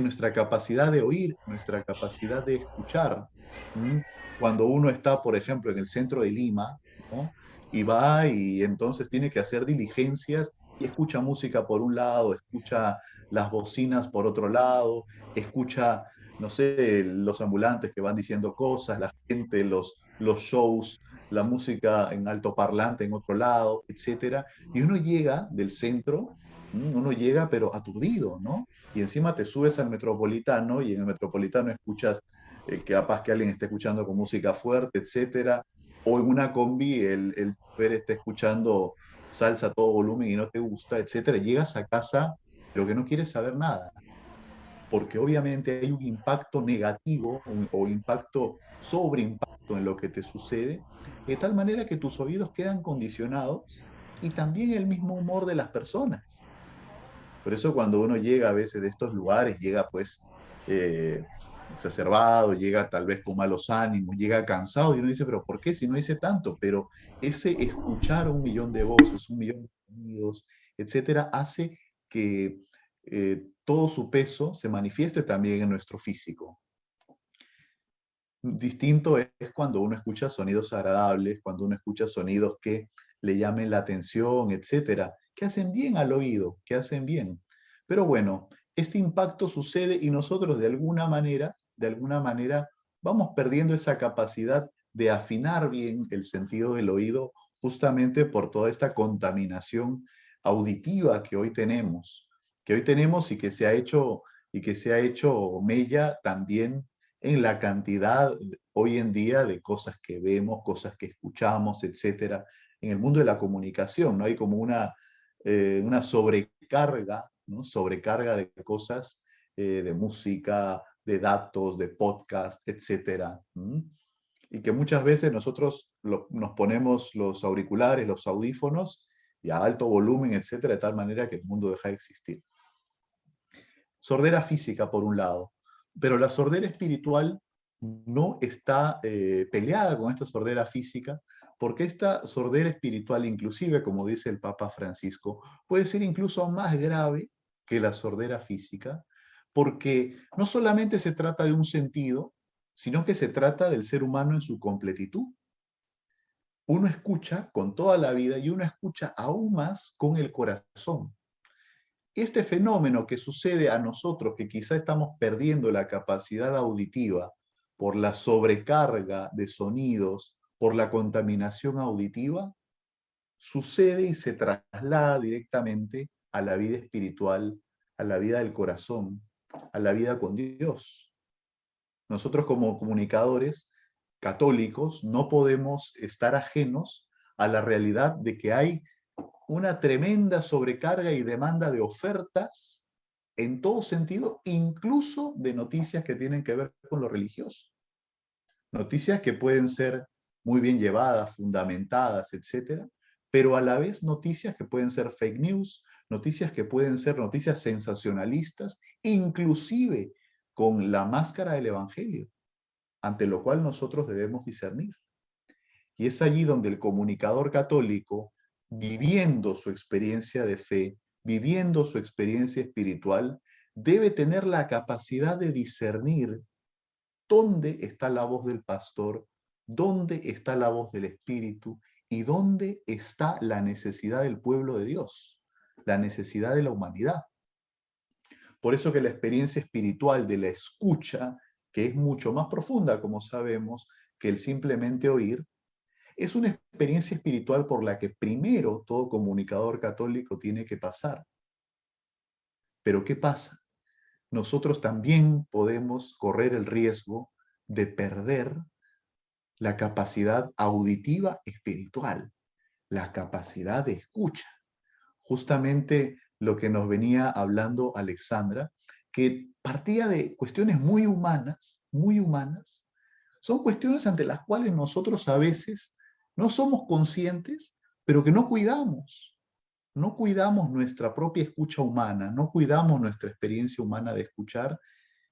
nuestra capacidad de oír, nuestra capacidad de escuchar. ¿Mm? Cuando uno está, por ejemplo, en el centro de Lima, ¿no? Y va y entonces tiene que hacer diligencias y escucha música por un lado, escucha las bocinas por otro lado, escucha, no sé, los ambulantes que van diciendo cosas, la gente, los shows, la música en altoparlante en otro lado, etcétera. Y uno llega del centro, uno llega pero aturdido, ¿no? Y encima te subes al metropolitano y en el metropolitano escuchas que capaz que alguien esté escuchando con música fuerte, etcétera. O en una combi el chofer esté escuchando salsa a todo volumen y no te gusta, etcétera. Llegas a casa pero que no quieres saber nada porque obviamente hay un impacto negativo o impacto sobre impacto en lo que te sucede, de tal manera que tus oídos quedan condicionados y también el mismo humor de las personas. Por eso cuando uno llega a veces de estos lugares, llega pues eh, exacerbado, llega tal vez con malos ánimos, llega cansado y uno dice, pero ¿por qué si no hice tanto? Pero ese escuchar un millón de voces, un millón de sonidos, etcétera, hace que todo su peso se manifieste también en nuestro físico. Distinto es cuando uno escucha sonidos agradables, cuando uno escucha sonidos que le llamen la atención, etcétera, que hacen bien al oído, que hacen bien. Pero bueno, este impacto sucede y nosotros de alguna manera, vamos perdiendo esa capacidad de afinar bien el sentido del oído justamente por toda esta contaminación auditiva que hoy tenemos y que se ha hecho mella también en la cantidad hoy en día de cosas que vemos, cosas que escuchamos, etcétera, en el mundo de la comunicación, ¿no? Hay como una sobrecarga, ¿no? Sobrecarga de cosas, de música, de datos, de podcast, etcétera. ¿Mm? Y que muchas veces nosotros nos ponemos los auriculares, los audífonos, y a alto volumen, etcétera, de tal manera que el mundo deja de existir. Sordera física, por un lado, pero la sordera espiritual no está peleada con esta sordera física, porque esta sordera espiritual, inclusive, como dice el Papa Francisco, puede ser incluso más grave que la sordera física, porque no solamente se trata de un sentido, sino que se trata del ser humano en su completitud. Uno escucha con toda la vida y uno escucha aún más con el corazón. Este fenómeno que sucede a nosotros, que quizá estamos perdiendo la capacidad auditiva por la sobrecarga de sonidos, por la contaminación auditiva, sucede y se traslada directamente a la vida espiritual, a la vida del corazón, a la vida con Dios. Nosotros como comunicadores católicos no podemos estar ajenos a la realidad de que hay una tremenda sobrecarga y demanda de ofertas en todo sentido, incluso de noticias que tienen que ver con lo religioso. Noticias que pueden ser muy bien llevadas, fundamentadas, etcétera, pero a la vez noticias que pueden ser fake news, noticias que pueden ser noticias sensacionalistas, inclusive con la máscara del evangelio, ante lo cual nosotros debemos discernir. Y es allí donde el comunicador católico, viviendo su experiencia de fe, viviendo su experiencia espiritual, debe tener la capacidad de discernir dónde está la voz del pastor, dónde está la voz del Espíritu y dónde está la necesidad del pueblo de Dios, la necesidad de la humanidad. Por eso que la experiencia espiritual de la escucha, que es mucho más profunda, como sabemos, que el simplemente oír, es una experiencia espiritual por la que primero todo comunicador católico tiene que pasar. Pero ¿qué pasa? Nosotros también podemos correr el riesgo de perder la capacidad auditiva espiritual, la capacidad de escucha. Justamente lo que nos venía hablando Alexandra, que partía de cuestiones muy humanas, son cuestiones ante las cuales nosotros a veces no somos conscientes, pero que no cuidamos. No cuidamos nuestra propia escucha humana, no cuidamos nuestra experiencia humana de escuchar,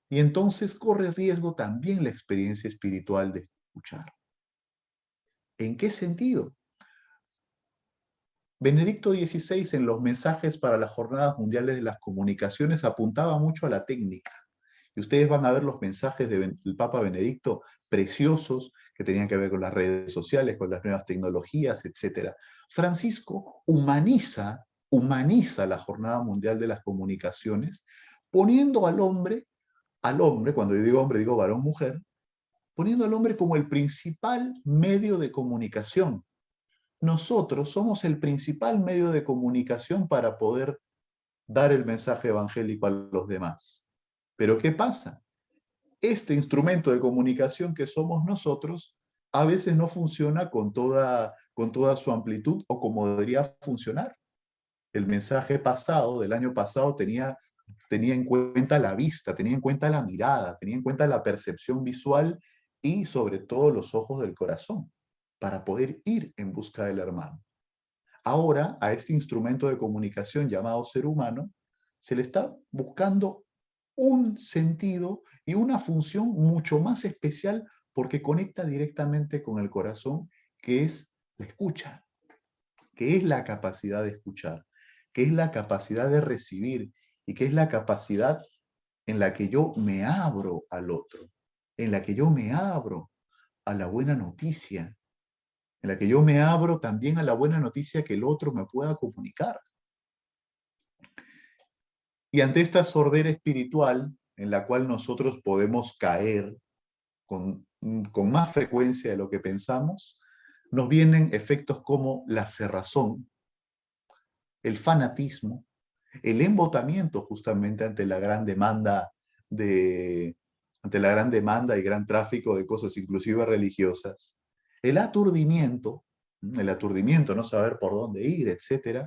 y entonces corre riesgo también la experiencia espiritual de escuchar. ¿En qué sentido? Benedicto XVI en los mensajes para las Jornadas Mundiales de las Comunicaciones apuntaba mucho a la técnica. Y ustedes van a ver los mensajes del Papa Benedicto preciosos que tenían que ver con las redes sociales, con las nuevas tecnologías, etc. Francisco humaniza la Jornada Mundial de las Comunicaciones, poniendo al hombre, cuando yo digo hombre digo varón, mujer, poniendo al hombre como el principal medio de comunicación. Nosotros somos el principal medio de comunicación para poder dar el mensaje evangélico a los demás. Pero ¿qué pasa? Este instrumento de comunicación que somos nosotros a veces no funciona con toda su amplitud o como debería funcionar. El mensaje pasado, del año pasado, tenía en cuenta la vista, tenía en cuenta la mirada, tenía en cuenta la percepción visual y sobre todo los ojos del corazón para poder ir en busca del hermano. Ahora, a este instrumento de comunicación llamado ser humano, se le está buscando un sentido y una función mucho más especial porque conecta directamente con el corazón, que es la escucha, que es la capacidad de escuchar, que es la capacidad de recibir y que es la capacidad en la que yo me abro al otro, en la que yo me abro a la buena noticia, en la que yo me abro también a la buena noticia que el otro me pueda comunicar. Y ante esta sordera espiritual en la cual nosotros podemos caer con más frecuencia de lo que pensamos, nos vienen efectos como la cerrazón, el fanatismo, el embotamiento justamente ante la gran demanda y gran tráfico de cosas inclusive religiosas, el aturdimiento, no saber por dónde ir, etc.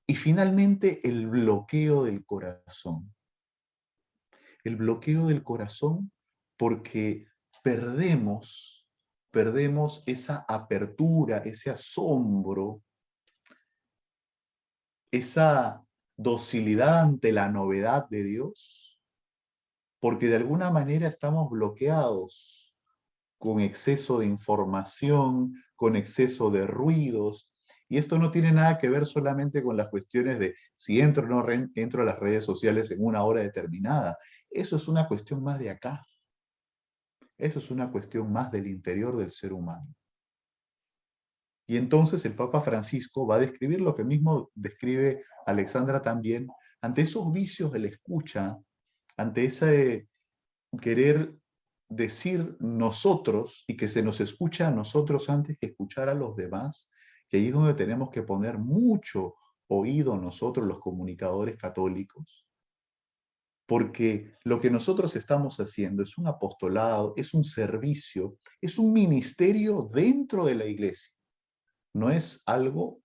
Y finalmente el bloqueo del corazón. El bloqueo del corazón porque perdemos esa apertura, ese asombro, esa docilidad ante la novedad de Dios, porque de alguna manera estamos bloqueados con exceso de información, con exceso de ruidos, y esto no tiene nada que ver solamente con las cuestiones de si entro o no entro a las redes sociales en una hora determinada. Eso es una cuestión más de acá. Eso es una cuestión más del interior del ser humano. Y entonces el Papa Francisco va a describir lo que mismo describe Alexandra también, ante esos vicios de la escucha, ante ese querer decir nosotros y que se nos escucha a nosotros antes que escuchar a los demás, que ahí es donde tenemos que poner mucho oído nosotros los comunicadores católicos, porque lo que nosotros estamos haciendo es un apostolado, es un servicio, es un ministerio dentro de la iglesia. No es algo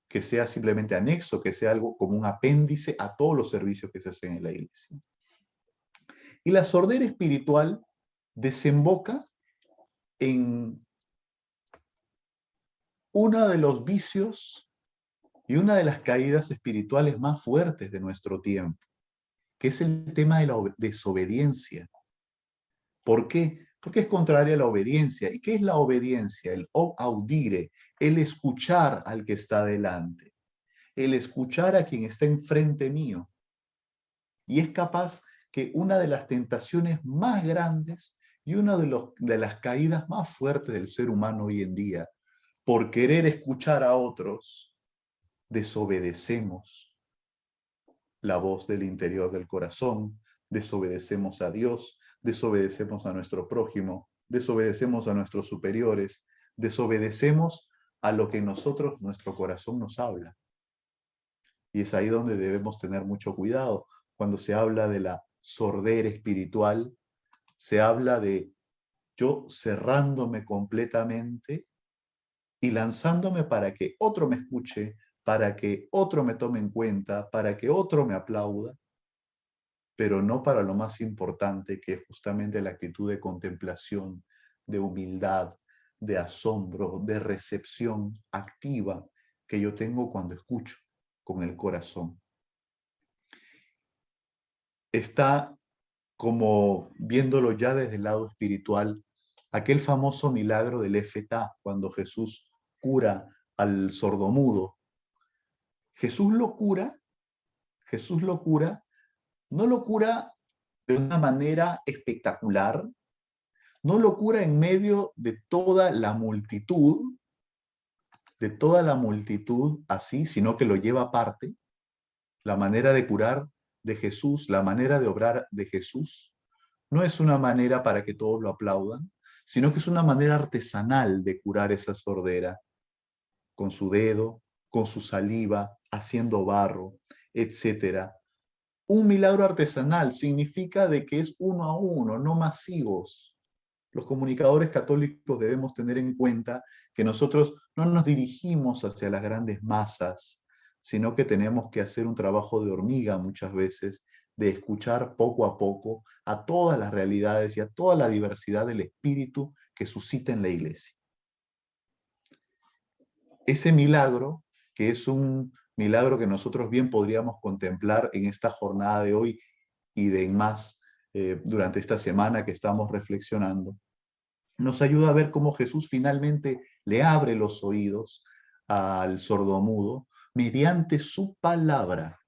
que sea simplemente anexo, que sea algo como un apéndice a todos los servicios que se hacen en la iglesia. Y la sordera espiritual desemboca en uno de los vicios y una de las caídas espirituales más fuertes de nuestro tiempo, que es el tema de la desobediencia. ¿Por qué? Porque es contraria a la obediencia. ¿Y qué es la obediencia? El audire, el escuchar al que está delante, el escuchar a quien está enfrente mío. Y es capaz que una de las tentaciones más grandes y una de las caídas más fuertes del ser humano hoy en día, por querer escuchar a otros, desobedecemos la voz del interior del corazón, desobedecemos a Dios, desobedecemos a nuestro prójimo, desobedecemos a nuestros superiores, desobedecemos a lo que nosotros, nuestro corazón nos habla. Y es ahí donde debemos tener mucho cuidado. Cuando se habla de la sordera espiritual, se habla de yo cerrándome completamente y lanzándome para que otro me escuche, para que otro me tome en cuenta, para que otro me aplauda, pero no para lo más importante, que es justamente la actitud de contemplación, de humildad, de asombro, de recepción activa que yo tengo cuando escucho con el corazón. Está, como viéndolo ya desde el lado espiritual, aquel famoso milagro del Efetá, cuando Jesús cura al sordomudo. Jesús lo cura, no lo cura de una manera espectacular, no lo cura en medio de toda la multitud, así, sino que lo lleva aparte. La manera de curar de Jesús, la manera de obrar de Jesús, no es una manera para que todos lo aplaudan, sino que es una manera artesanal de curar esa sordera, con su dedo, con su saliva, haciendo barro, etcétera. Un milagro artesanal significa de que es uno a uno, no masivos. Los comunicadores católicos debemos tener en cuenta que nosotros no nos dirigimos hacia las grandes masas, sino que tenemos que hacer un trabajo de hormiga muchas veces, de escuchar poco a poco a todas las realidades y a toda la diversidad del espíritu que suscita en la iglesia. Ese milagro, que es un milagro que nosotros bien podríamos contemplar en esta jornada de hoy y de en más durante esta semana que estamos reflexionando, nos ayuda a ver cómo Jesús finalmente le abre los oídos al sordomudo mediante su palabra.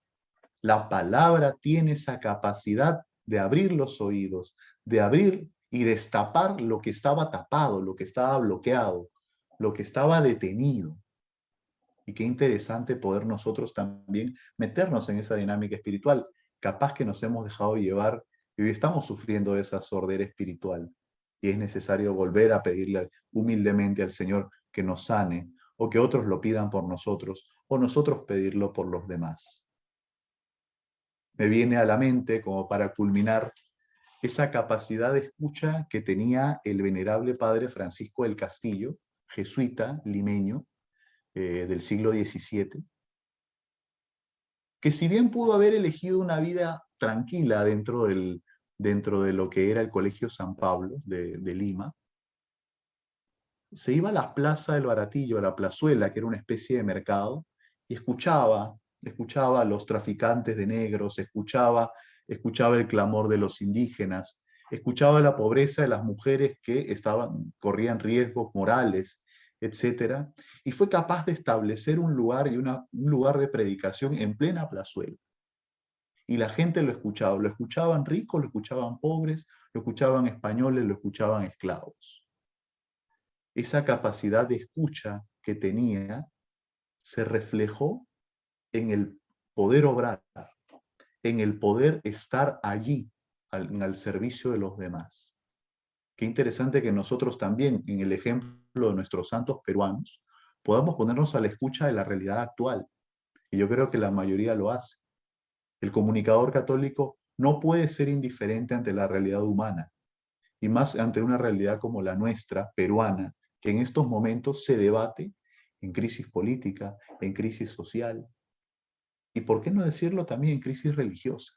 La palabra tiene esa capacidad de abrir los oídos, de abrir y destapar lo que estaba tapado, lo que estaba bloqueado, lo que estaba detenido. Y qué interesante poder nosotros también meternos en esa dinámica espiritual. Capaz que nos hemos dejado llevar y hoy estamos sufriendo esa sordera espiritual. Y es necesario volver a pedirle humildemente al Señor que nos sane, o que otros lo pidan por nosotros, o nosotros pedirlo por los demás. Me viene a la mente, como para culminar, esa capacidad de escucha que tenía el venerable padre Francisco del Castillo, jesuita limeño, del siglo XVII, que si bien pudo haber elegido una vida tranquila dentro de lo que era el Colegio San Pablo de Lima, se iba a la plaza del Baratillo, a la plazuela, que era una especie de mercado, y escuchaba a los traficantes de negros, escuchaba el clamor de los indígenas, escuchaba la pobreza de las mujeres que corrían riesgos morales, etcétera, y fue capaz de establecer un lugar un lugar de predicación en plena plazuela. Y la gente lo escuchaban ricos, lo escuchaban pobres, lo escuchaban españoles, lo escuchaban esclavos. Esa capacidad de escucha que tenía se reflejó en el poder obrar, en el poder estar allí, al servicio de los demás. Qué interesante que nosotros también, en el ejemplo de nuestros santos peruanos, podamos ponernos a la escucha de la realidad actual. Y yo creo que la mayoría lo hace. El comunicador católico no puede ser indiferente ante la realidad humana, y más ante una realidad como la nuestra, peruana, que en estos momentos se debate en crisis política, en crisis social, y por qué no decirlo también en crisis religiosa.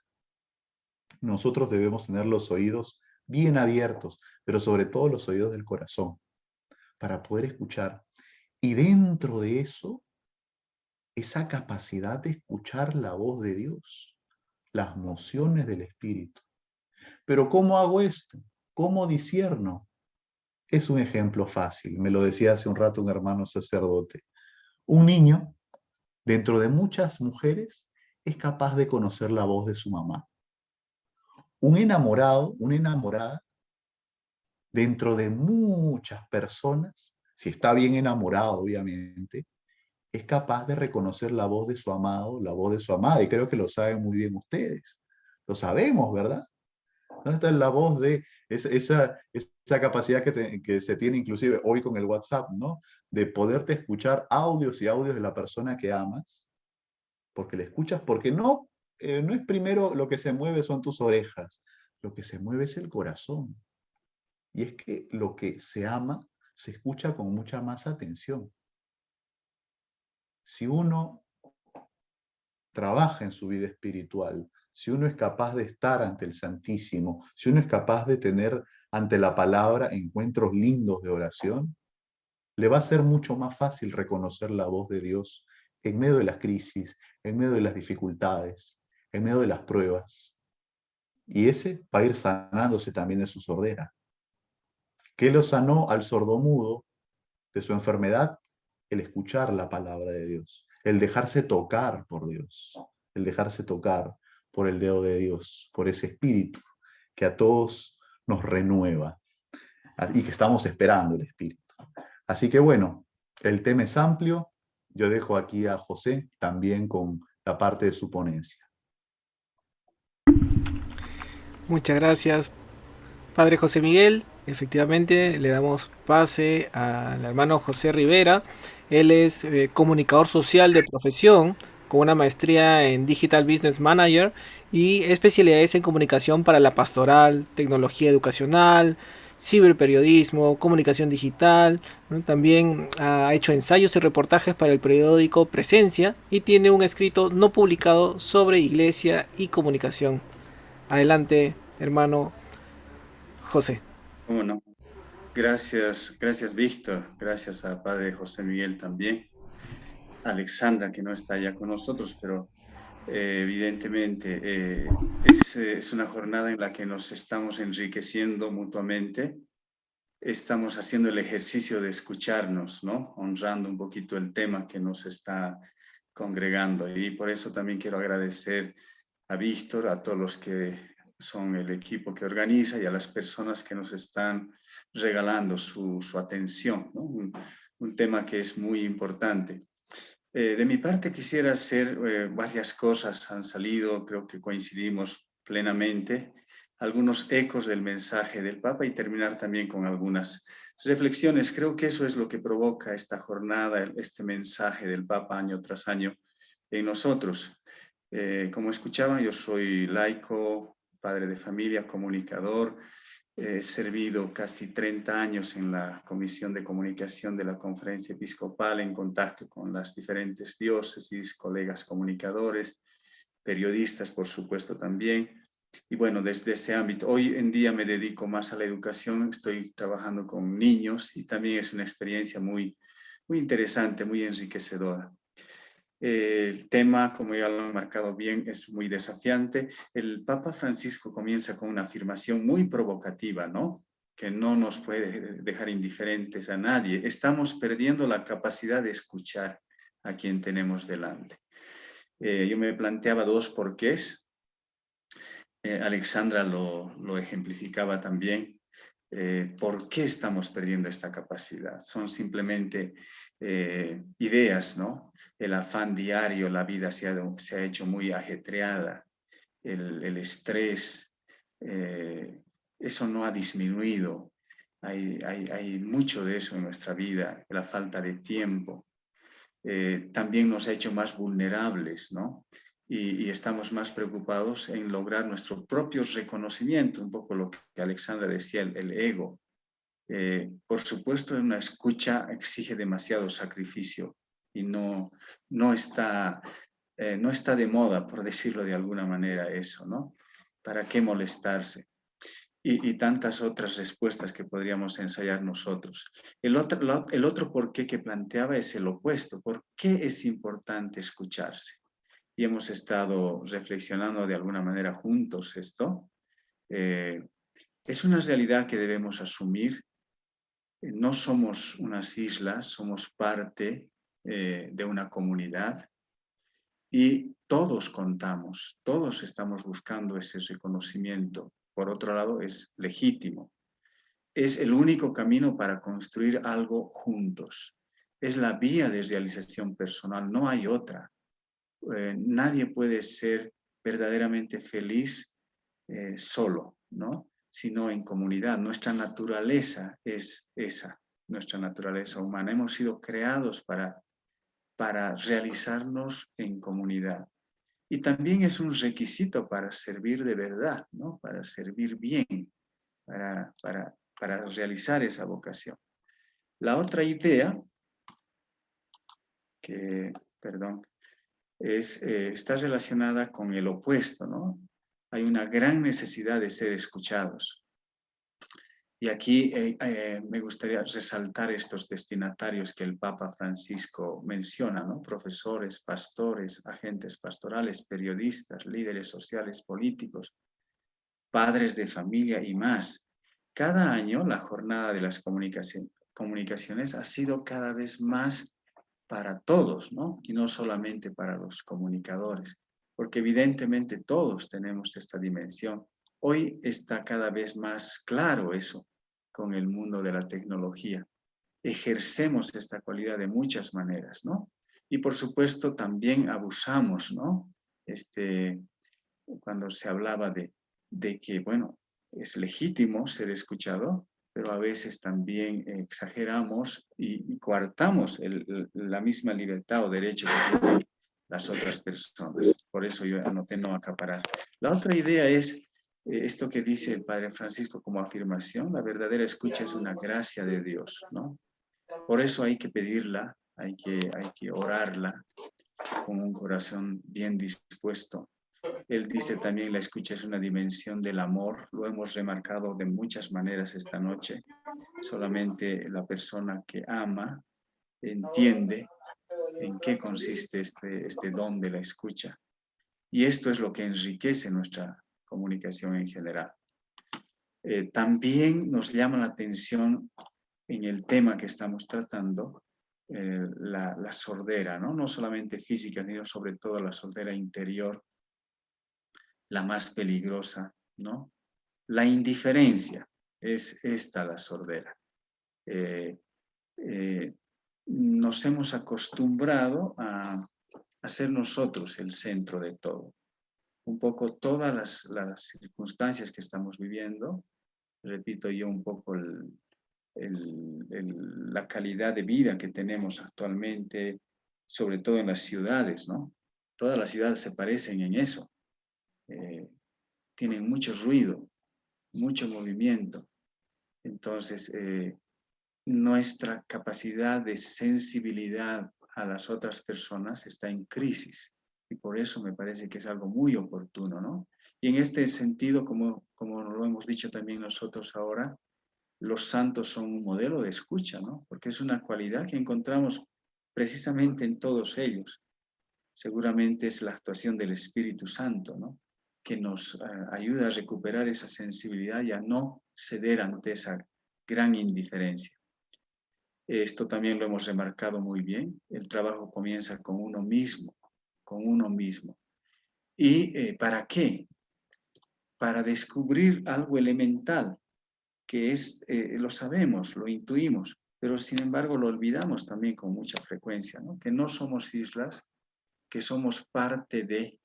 Nosotros debemos tener los oídos bien abiertos, pero sobre todo los oídos del corazón, para poder escuchar. Y dentro de eso, esa capacidad de escuchar la voz de Dios, las mociones del Espíritu. Pero ¿cómo hago esto? ¿Cómo discierno? Es un ejemplo fácil, me lo decía hace un rato un hermano sacerdote. Un niño, dentro de muchas mujeres, es capaz de conocer la voz de su mamá. Un enamorado, una enamorada, dentro de muchas personas, si está bien enamorado, obviamente, es capaz de reconocer la voz de su amado, la voz de su amada, y creo que lo saben muy bien ustedes. Lo sabemos, ¿verdad? ¿Dónde está la voz de esa capacidad que se tiene inclusive hoy con el WhatsApp, ¿no? De poderte escuchar audios y audios de la persona que amas, porque le escuchas, porque no es primero lo que se mueve son tus orejas, lo que se mueve es el corazón. Y es que lo que se ama se escucha con mucha más atención. Si uno trabaja en su vida espiritual, si uno es capaz de estar ante el Santísimo, si uno es capaz de tener ante la palabra encuentros lindos de oración, le va a ser mucho más fácil reconocer la voz de Dios en medio de las crisis, en medio de las dificultades, en medio de las pruebas. Y ese va a ir sanándose también de su sordera. ¿Qué lo sanó al sordomudo de su enfermedad? El escuchar la palabra de Dios, el dejarse tocar por Dios, el dejarse tocar por el dedo de Dios, por ese espíritu que a todos nos renueva y que estamos esperando el espíritu. Así que bueno, el tema es amplio. Yo dejo aquí a José también con la parte de su ponencia. Muchas gracias, Padre José Miguel. Efectivamente, le damos pase al hermano José Rivera. Él es comunicador social de profesión, con una maestría en Digital Business Manager y especialidades en comunicación para la pastoral, tecnología educacional, ciberperiodismo, comunicación digital, ¿no? También ha hecho ensayos y reportajes para el periódico Presencia y tiene un escrito no publicado sobre iglesia y comunicación. Adelante, hermano José. ¿Cómo no? Gracias, gracias Víctor, gracias a Padre José Miguel también, Alexandra que no está ya con nosotros, pero evidentemente es una jornada en la que nos estamos enriqueciendo mutuamente, estamos haciendo el ejercicio de escucharnos, ¿no? Honrando un poquito el tema que nos está congregando y por eso también quiero agradecer a Víctor, a todos los que son el equipo que organiza y a las personas que nos están regalando su atención, ¿no? Un tema que es muy importante. De mi parte quisiera hacer varias cosas, han salido, creo que coincidimos plenamente, algunos ecos del mensaje del Papa y terminar también con algunas reflexiones. Creo que eso es lo que provoca esta jornada, este mensaje del Papa año tras año en nosotros. Como escuchaban, yo soy laico, padre de familia, comunicador. He servido casi 30 años en la Comisión de Comunicación de la Conferencia Episcopal en contacto con las diferentes diócesis, colegas comunicadores, periodistas, por supuesto, también. Y bueno, desde ese ámbito, hoy en día me dedico más a la educación, estoy trabajando con niños y también es una experiencia muy, muy interesante, muy enriquecedora. El tema, como ya lo han marcado bien, es muy desafiante. El Papa Francisco comienza con una afirmación muy provocativa, ¿no? Que no nos puede dejar indiferentes a nadie. Estamos perdiendo la capacidad de escuchar a quien tenemos delante. Yo me planteaba dos porqués. Alexandra lo ejemplificaba también. ¿Por qué estamos perdiendo esta capacidad? Son simplemente ideas, ¿no? El afán diario, la vida se ha hecho muy ajetreada, el estrés, eso no ha disminuido. Hay mucho de eso en nuestra vida, la falta de tiempo. También nos ha hecho más vulnerables, ¿no? Y estamos más preocupados en lograr nuestro propio reconocimiento, un poco lo que Alexandra decía, el ego. Por supuesto, una escucha exige demasiado sacrificio y no está de moda, por decirlo de alguna manera, eso, ¿no? ¿Para qué molestarse? Y tantas otras respuestas que podríamos ensayar nosotros. El otro porqué que planteaba es el opuesto. ¿Por qué es importante escucharse? Y hemos estado reflexionando de alguna manera juntos esto. Es una realidad que debemos asumir. No somos unas islas, somos parte de una comunidad y todos contamos, todos estamos buscando ese reconocimiento. Por otro lado, es legítimo. Es el único camino para construir algo juntos. es la vía de realización personal, no hay otra. Nadie puede ser verdaderamente feliz solo, ¿no? Sino en comunidad. Nuestra naturaleza es esa, nuestra naturaleza humana. Hemos sido creados para realizarnos en comunidad. Y también es un requisito para servir de verdad, ¿no? Para servir bien, para realizar esa vocación. La otra idea, está relacionada con el opuesto, ¿no? Hay una gran necesidad de ser escuchados. Y aquí me gustaría resaltar estos destinatarios que el Papa Francisco menciona, ¿no? Profesores, pastores, agentes pastorales, periodistas, líderes sociales, políticos, padres de familia y más. Cada año la jornada de las comunicaciones ha sido cada vez más para todos, ¿no? Y no solamente para los comunicadores, porque evidentemente todos tenemos esta dimensión. Hoy está cada vez más claro eso con el mundo de la tecnología. Ejercemos esta cualidad de muchas maneras, ¿no? Y por supuesto también abusamos, ¿no? Cuando se hablaba de que, bueno, es legítimo ser escuchado, pero a veces también exageramos y coartamos la misma libertad o derecho que tienen las otras personas. Por eso yo anoté no acaparar. La otra idea es esto que dice el Padre Francisco como afirmación: la verdadera escucha es una gracia de Dios, ¿no? Por eso hay que pedirla, hay que orarla con un corazón bien dispuesto. Él dice también la escucha es una dimensión del amor. Lo hemos remarcado de muchas maneras esta noche. Solamente la persona que ama entiende en qué consiste este don de la escucha. Y esto es lo que enriquece nuestra comunicación en general. También nos llama la atención en el tema que estamos tratando, la sordera, ¿no? No solamente física, sino sobre todo la sordera interior, la más peligrosa, ¿no? La indiferencia es esta la sordera. Nos hemos acostumbrado a ser nosotros el centro de todo. Un poco todas las circunstancias que estamos viviendo, repito yo un poco la calidad de vida que tenemos actualmente, sobre todo en las ciudades, ¿no? Todas las ciudades se parecen en eso. Tienen mucho ruido, mucho movimiento. Entonces, nuestra capacidad de sensibilidad a las otras personas está en crisis. Y por eso me parece que es algo muy oportuno, ¿no? Y en este sentido, como lo hemos dicho también nosotros ahora, los santos son un modelo de escucha, ¿no? Porque es una cualidad que encontramos precisamente en todos ellos. Seguramente es la actuación del Espíritu Santo, ¿no? Que nos ayuda a recuperar esa sensibilidad y a no ceder ante esa gran indiferencia. Esto también lo hemos remarcado muy bien. El trabajo comienza con uno mismo, con uno mismo. ¿Y para qué? Para descubrir algo elemental, que es, lo sabemos, lo intuimos, pero sin embargo lo olvidamos también con mucha frecuencia, ¿no? Que no somos islas, que somos parte de,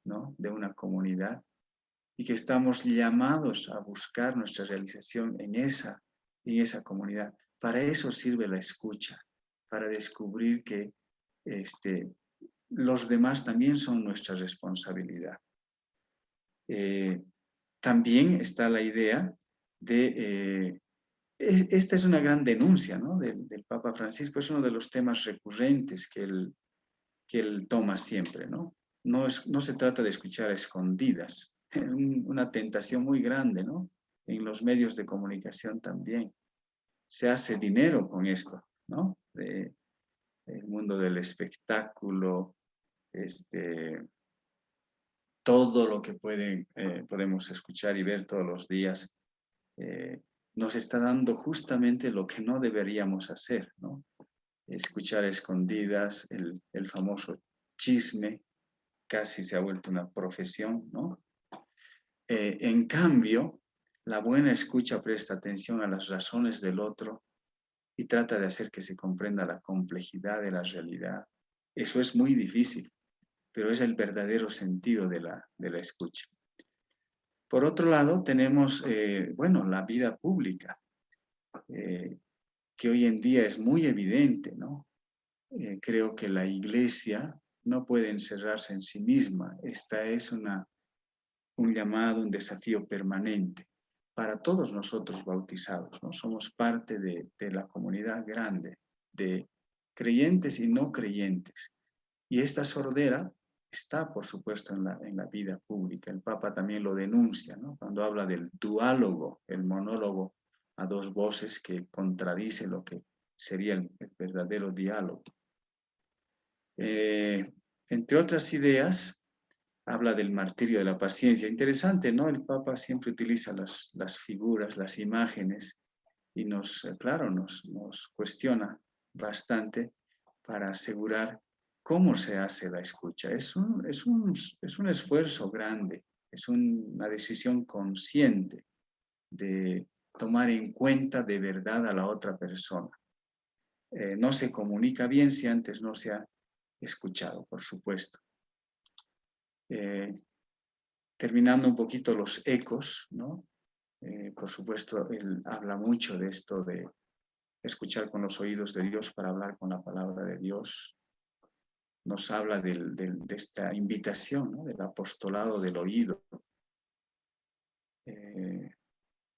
¿no? De una comunidad y que estamos llamados a buscar nuestra realización en esa comunidad. Para eso sirve la escucha, para descubrir que los demás también son nuestra responsabilidad. También está la idea de, esta es una gran denuncia, ¿no? del Papa Francisco, es uno de los temas recurrentes que él toma siempre, ¿no? No se trata de escuchar a escondidas, una tentación muy grande, ¿no? En los medios de comunicación también. Se hace dinero con esto, ¿no? El mundo del espectáculo, todo lo que podemos escuchar y ver todos los días, nos está dando justamente lo que no deberíamos hacer, ¿no? Escuchar a escondidas, el famoso chisme, casi se ha vuelto una profesión, ¿no? En cambio, la buena escucha presta atención a las razones del otro y trata de hacer que se comprenda la complejidad de la realidad. Eso es muy difícil, pero es el verdadero sentido de la escucha. Por otro lado, tenemos, bueno, la vida pública, que hoy en día es muy evidente, ¿no? Creo que la iglesia no puede encerrarse en sí misma. Esta es un llamado, un desafío permanente para todos nosotros bautizados, ¿no? Somos parte de la comunidad grande, de creyentes y no creyentes. Y esta sordera está, por supuesto, en la vida pública. El Papa también lo denuncia, ¿no? Cuando habla del duálogo, el monólogo a dos voces que contradice lo que sería el verdadero diálogo. Entre otras ideas, habla del martirio de la paciencia. Interesante, ¿no? El Papa siempre utiliza las figuras, las imágenes, y claro, nos cuestiona bastante para asegurar cómo se hace la escucha. Es un esfuerzo grande, es una decisión consciente de tomar en cuenta de verdad a la otra persona. No se comunica bien si antes no se ha escuchado, por supuesto. Terminando un poquito los ecos, ¿no? Por supuesto, él habla mucho de esto de escuchar con los oídos de Dios para hablar con la palabra de Dios. Nos habla de esta invitación, ¿no? Del apostolado del oído.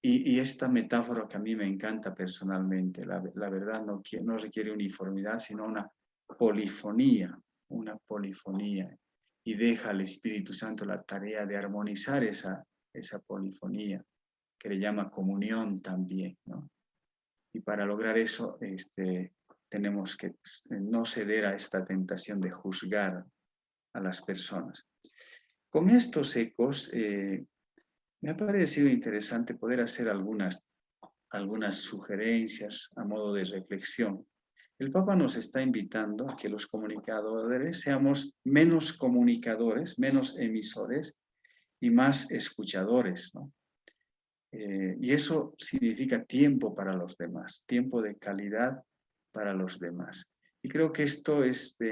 Y esta metáfora que a mí me encanta personalmente, la verdad no requiere uniformidad, sino una polifonía, y deja al Espíritu Santo la tarea de armonizar esa polifonía, que le llama comunión también, ¿no? Y para lograr eso, tenemos que no ceder a esta tentación de juzgar a las personas. Con estos ecos, me ha parecido interesante poder hacer algunas sugerencias a modo de reflexión. El Papa nos está invitando a que los comunicadores seamos menos comunicadores, menos emisores y más escuchadores, ¿no? Y eso significa tiempo para los demás, tiempo de calidad para los demás. Y creo que esto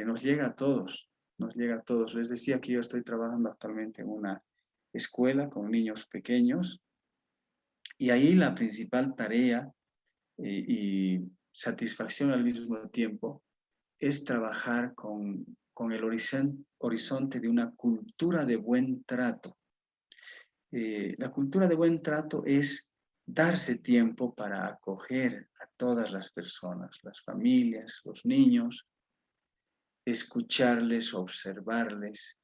nos llega a todos, nos llega a todos. Les decía que yo estoy trabajando actualmente en una escuela con niños pequeños y ahí la principal tarea y satisfacción al mismo tiempo es trabajar con el horizonte de una cultura de buen trato. La cultura de buen trato es darse tiempo para acoger a todas las personas, las familias, los niños, escucharles, observarles.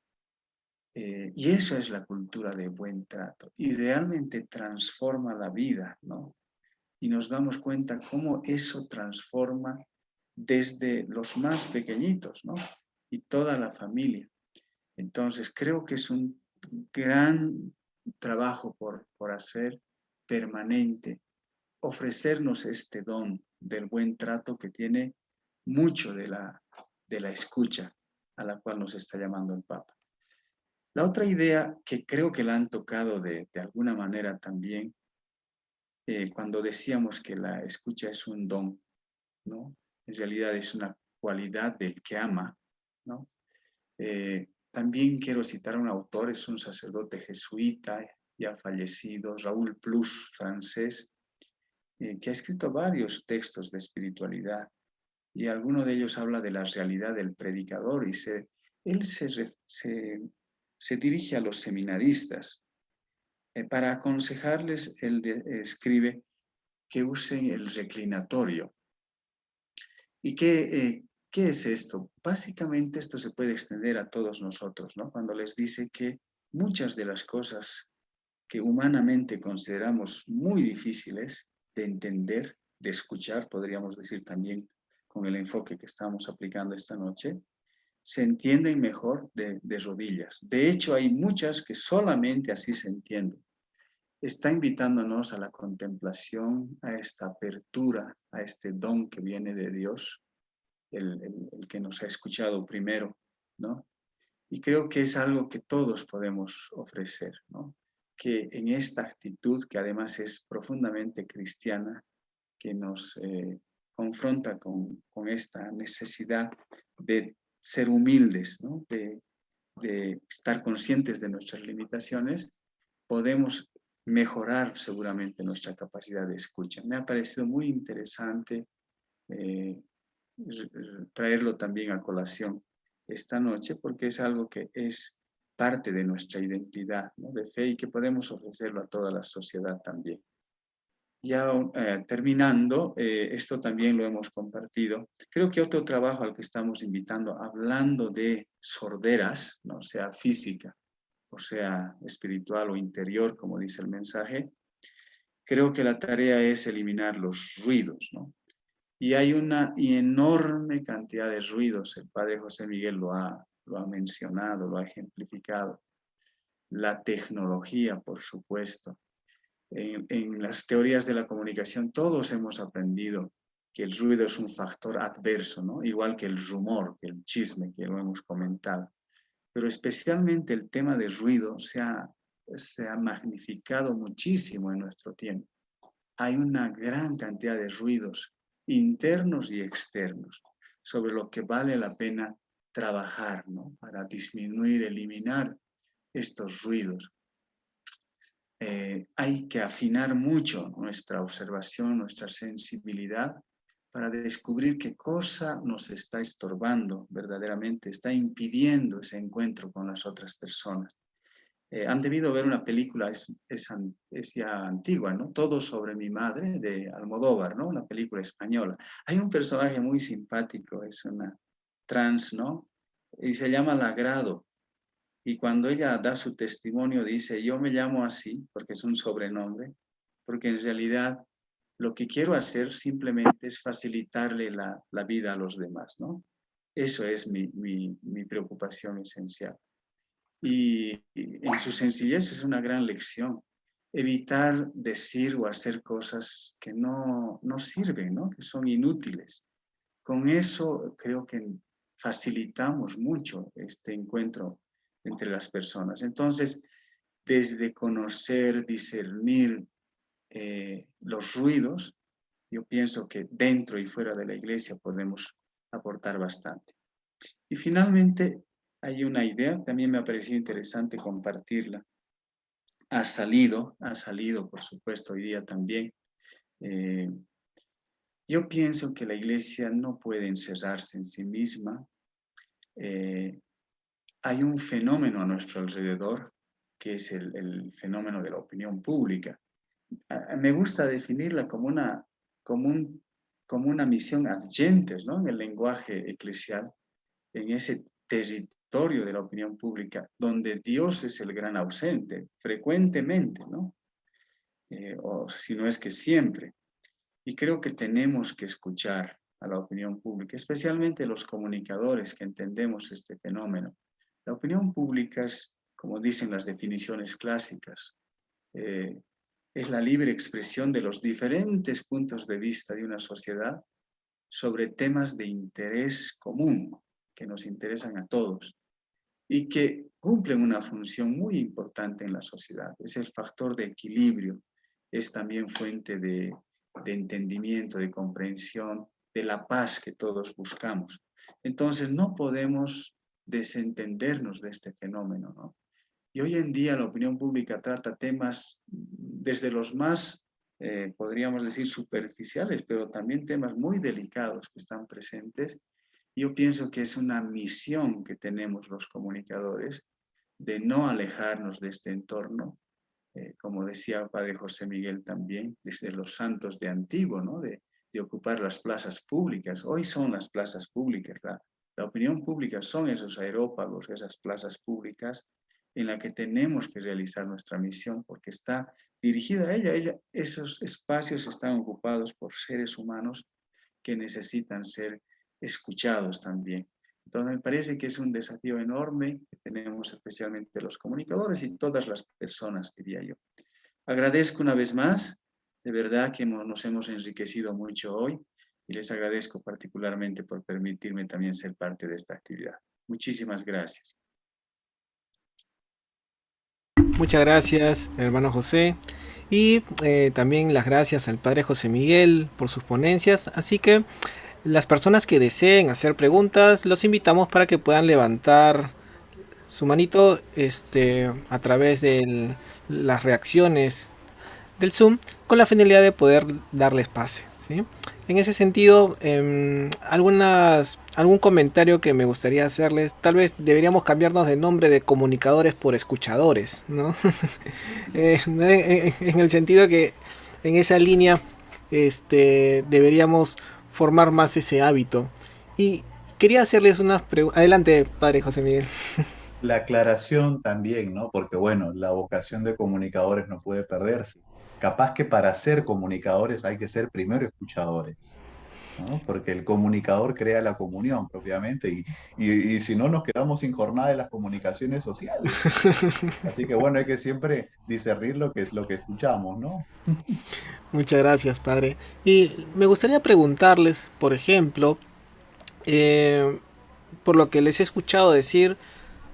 Y eso es la cultura de buen trato. Y realmente transforma la vida, ¿no? Y nos damos cuenta cómo eso transforma desde los más pequeñitos, ¿no? Y toda la familia. Entonces, creo que es un gran trabajo por hacer permanente, ofrecernos este don del buen trato que tiene mucho de la escucha a la cual nos está llamando el Papa. La otra idea que creo que la han tocado de alguna manera también, cuando decíamos que la escucha es un don, ¿no? En realidad es una cualidad del que ama, ¿no? También quiero citar a un autor, es un sacerdote jesuita ya fallecido, Raúl Plus, francés, que ha escrito varios textos de espiritualidad y alguno de ellos habla de la realidad del predicador y él se dirige a los seminaristas. Para aconsejarles, él escribe que usen el reclinatorio. ¿Y qué es esto? Básicamente esto se puede extender a todos nosotros, ¿no? Cuando les dice que muchas de las cosas que humanamente consideramos muy difíciles de entender, de escuchar, podríamos decir también con el enfoque que estamos aplicando esta noche, se entienden mejor de rodillas. De hecho, hay muchas que solamente así se entienden. Está invitándonos a la contemplación, a esta apertura, a este don que viene de Dios, el que nos ha escuchado primero, ¿no? Y creo que es algo que todos podemos ofrecer, ¿no? Que en esta actitud, que además es profundamente cristiana, que nos confronta con esta necesidad de ser humildes, ¿no? De estar conscientes de nuestras limitaciones, podemos mejorar seguramente nuestra capacidad de escucha. Me ha parecido muy interesante traerlo también a colación esta noche, porque es algo que es parte de nuestra identidad, ¿no? De fe, y que podemos ofrecerlo a toda la sociedad también. Ya terminando, esto también lo hemos compartido. Creo que otro trabajo al que estamos invitando, hablando de sorderas, ¿no? Sea física, o sea espiritual o interior, como dice el mensaje, creo que la tarea es eliminar los ruidos, ¿no? Y hay una enorme cantidad de ruidos. El padre José Miguel lo ha mencionado, lo ha ejemplificado. La tecnología, por supuesto. En las teorías de la comunicación todos hemos aprendido que el ruido es un factor adverso, ¿no? Igual que el rumor, que el chisme, que lo hemos comentado. Pero especialmente el tema del ruido se ha magnificado muchísimo en nuestro tiempo. Hay una gran cantidad de ruidos internos y externos sobre lo que vale la pena trabajar, ¿no? Para disminuir, eliminar estos ruidos. Hay que afinar mucho nuestra observación, nuestra sensibilidad para descubrir qué cosa nos está estorbando verdaderamente, está impidiendo ese encuentro con las otras personas. Han debido ver una película, es ya antigua, ¿no? Todo sobre mi madre, de Almodóvar, ¿no? Una película española. Hay un personaje muy simpático, es una trans, ¿no? Y se llama Lagrado. Y cuando ella da su testimonio dice, yo me llamo así, porque es un sobrenombre, porque en realidad lo que quiero hacer simplemente es facilitarle la vida a los demás, ¿no? Eso es mi preocupación esencial. Y en su sencillez es una gran lección. Evitar decir o hacer cosas que no sirven, ¿no? Que son inútiles. Con eso creo que facilitamos mucho este encuentro entre las personas. Entonces, desde conocer, discernir los ruidos, yo pienso que dentro y fuera de la iglesia podemos aportar bastante. Y finalmente, hay una idea, también me ha parecido interesante compartirla. Ha salido, por supuesto, hoy día también. Yo pienso que la iglesia no puede encerrarse en sí misma. Hay un fenómeno a nuestro alrededor, que es el fenómeno de la opinión pública. Me gusta definirla como una misión adyentes, ¿no? En el lenguaje eclesial, en ese territorio de la opinión pública, donde Dios es el gran ausente, frecuentemente, ¿no? O si no es que siempre. Y creo que tenemos que escuchar a la opinión pública, especialmente los comunicadores que entendemos este fenómeno. La opinión pública es, como dicen las definiciones clásicas, es la libre expresión de los diferentes puntos de vista de una sociedad sobre temas de interés común, que nos interesan a todos y que cumplen una función muy importante en la sociedad. Es el factor de equilibrio, es también fuente de entendimiento, de comprensión, de la paz que todos buscamos. Entonces no podemos desentendernos de este fenómeno, ¿no? Y hoy en día la opinión pública trata temas desde los más, podríamos decir, superficiales, pero también temas muy delicados que están presentes. Yo pienso que es una misión que tenemos los comunicadores de no alejarnos de este entorno, como decía el padre José Miguel también, desde los santos de antiguo, ¿no? De ocupar las plazas públicas. Hoy son las plazas públicas, la opinión pública son esos aerópagos, esas plazas públicas en la que tenemos que realizar nuestra misión porque está dirigida a ella. Esos espacios están ocupados por seres humanos que necesitan ser escuchados también. Entonces me parece que es un desafío enorme que tenemos especialmente los comunicadores y todas las personas, diría yo. Agradezco una vez más, de verdad que nos hemos enriquecido mucho hoy y les agradezco particularmente por permitirme también ser parte de esta actividad. Muchísimas gracias. Muchas gracias, hermano José. Y también las gracias al padre José Miguel por sus ponencias. Así que las personas que deseen hacer preguntas, los invitamos para que puedan levantar su manito a través de las reacciones del Zoom con la finalidad de poder darles pase, ¿sí? En ese sentido, algún comentario que me gustaría hacerles, tal vez deberíamos cambiarnos de nombre de comunicadores por escuchadores, ¿no? En el sentido que en esa línea deberíamos formar más ese hábito. Y quería hacerles unas preguntas. Adelante, padre José Miguel. La aclaración también, ¿no? Porque bueno, la vocación de comunicadores no puede perderse. Capaz que para ser comunicadores hay que ser primero escuchadores, ¿no? Porque el comunicador crea la comunión propiamente y si no nos quedamos sin jornada de las comunicaciones sociales. Así que bueno, hay que siempre discernir lo que es lo que escuchamos, ¿no? Muchas gracias, padre. Y me gustaría preguntarles, por ejemplo, eh, por lo que les he escuchado decir,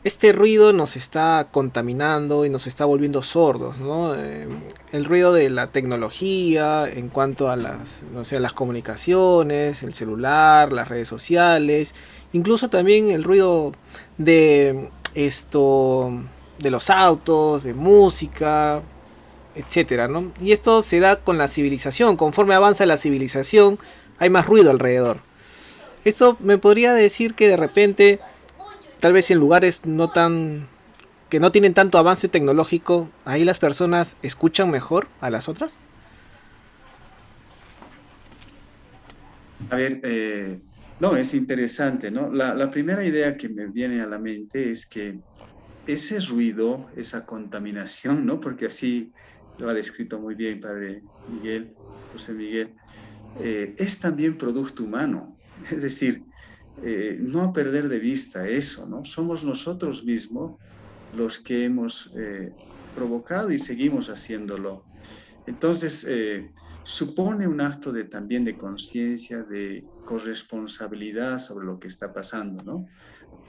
este ruido nos está contaminando y nos está volviendo sordos, ¿no? El ruido de la tecnología en cuanto a las, no sé, las comunicaciones, el celular, las redes sociales, incluso también el ruido de de los autos, de música, etcétera, ¿no? Y esto se da con la civilización. Conforme avanza la civilización, hay más ruido alrededor. Esto me podría decir que de repente, tal vez en lugares que no tienen tanto avance tecnológico, ahí las personas escuchan mejor a las otras. A ver, no, es interesante, ¿no? La primera idea que me viene a la mente es que ese ruido, esa contaminación, ¿no? Porque así lo ha descrito muy bien Padre Miguel, José Miguel, es también producto humano. Es decir, no perder de vista eso, ¿no? Somos nosotros mismos los que hemos provocado y seguimos haciéndolo. Entonces, supone un acto también de conciencia, de corresponsabilidad sobre lo que está pasando, ¿no?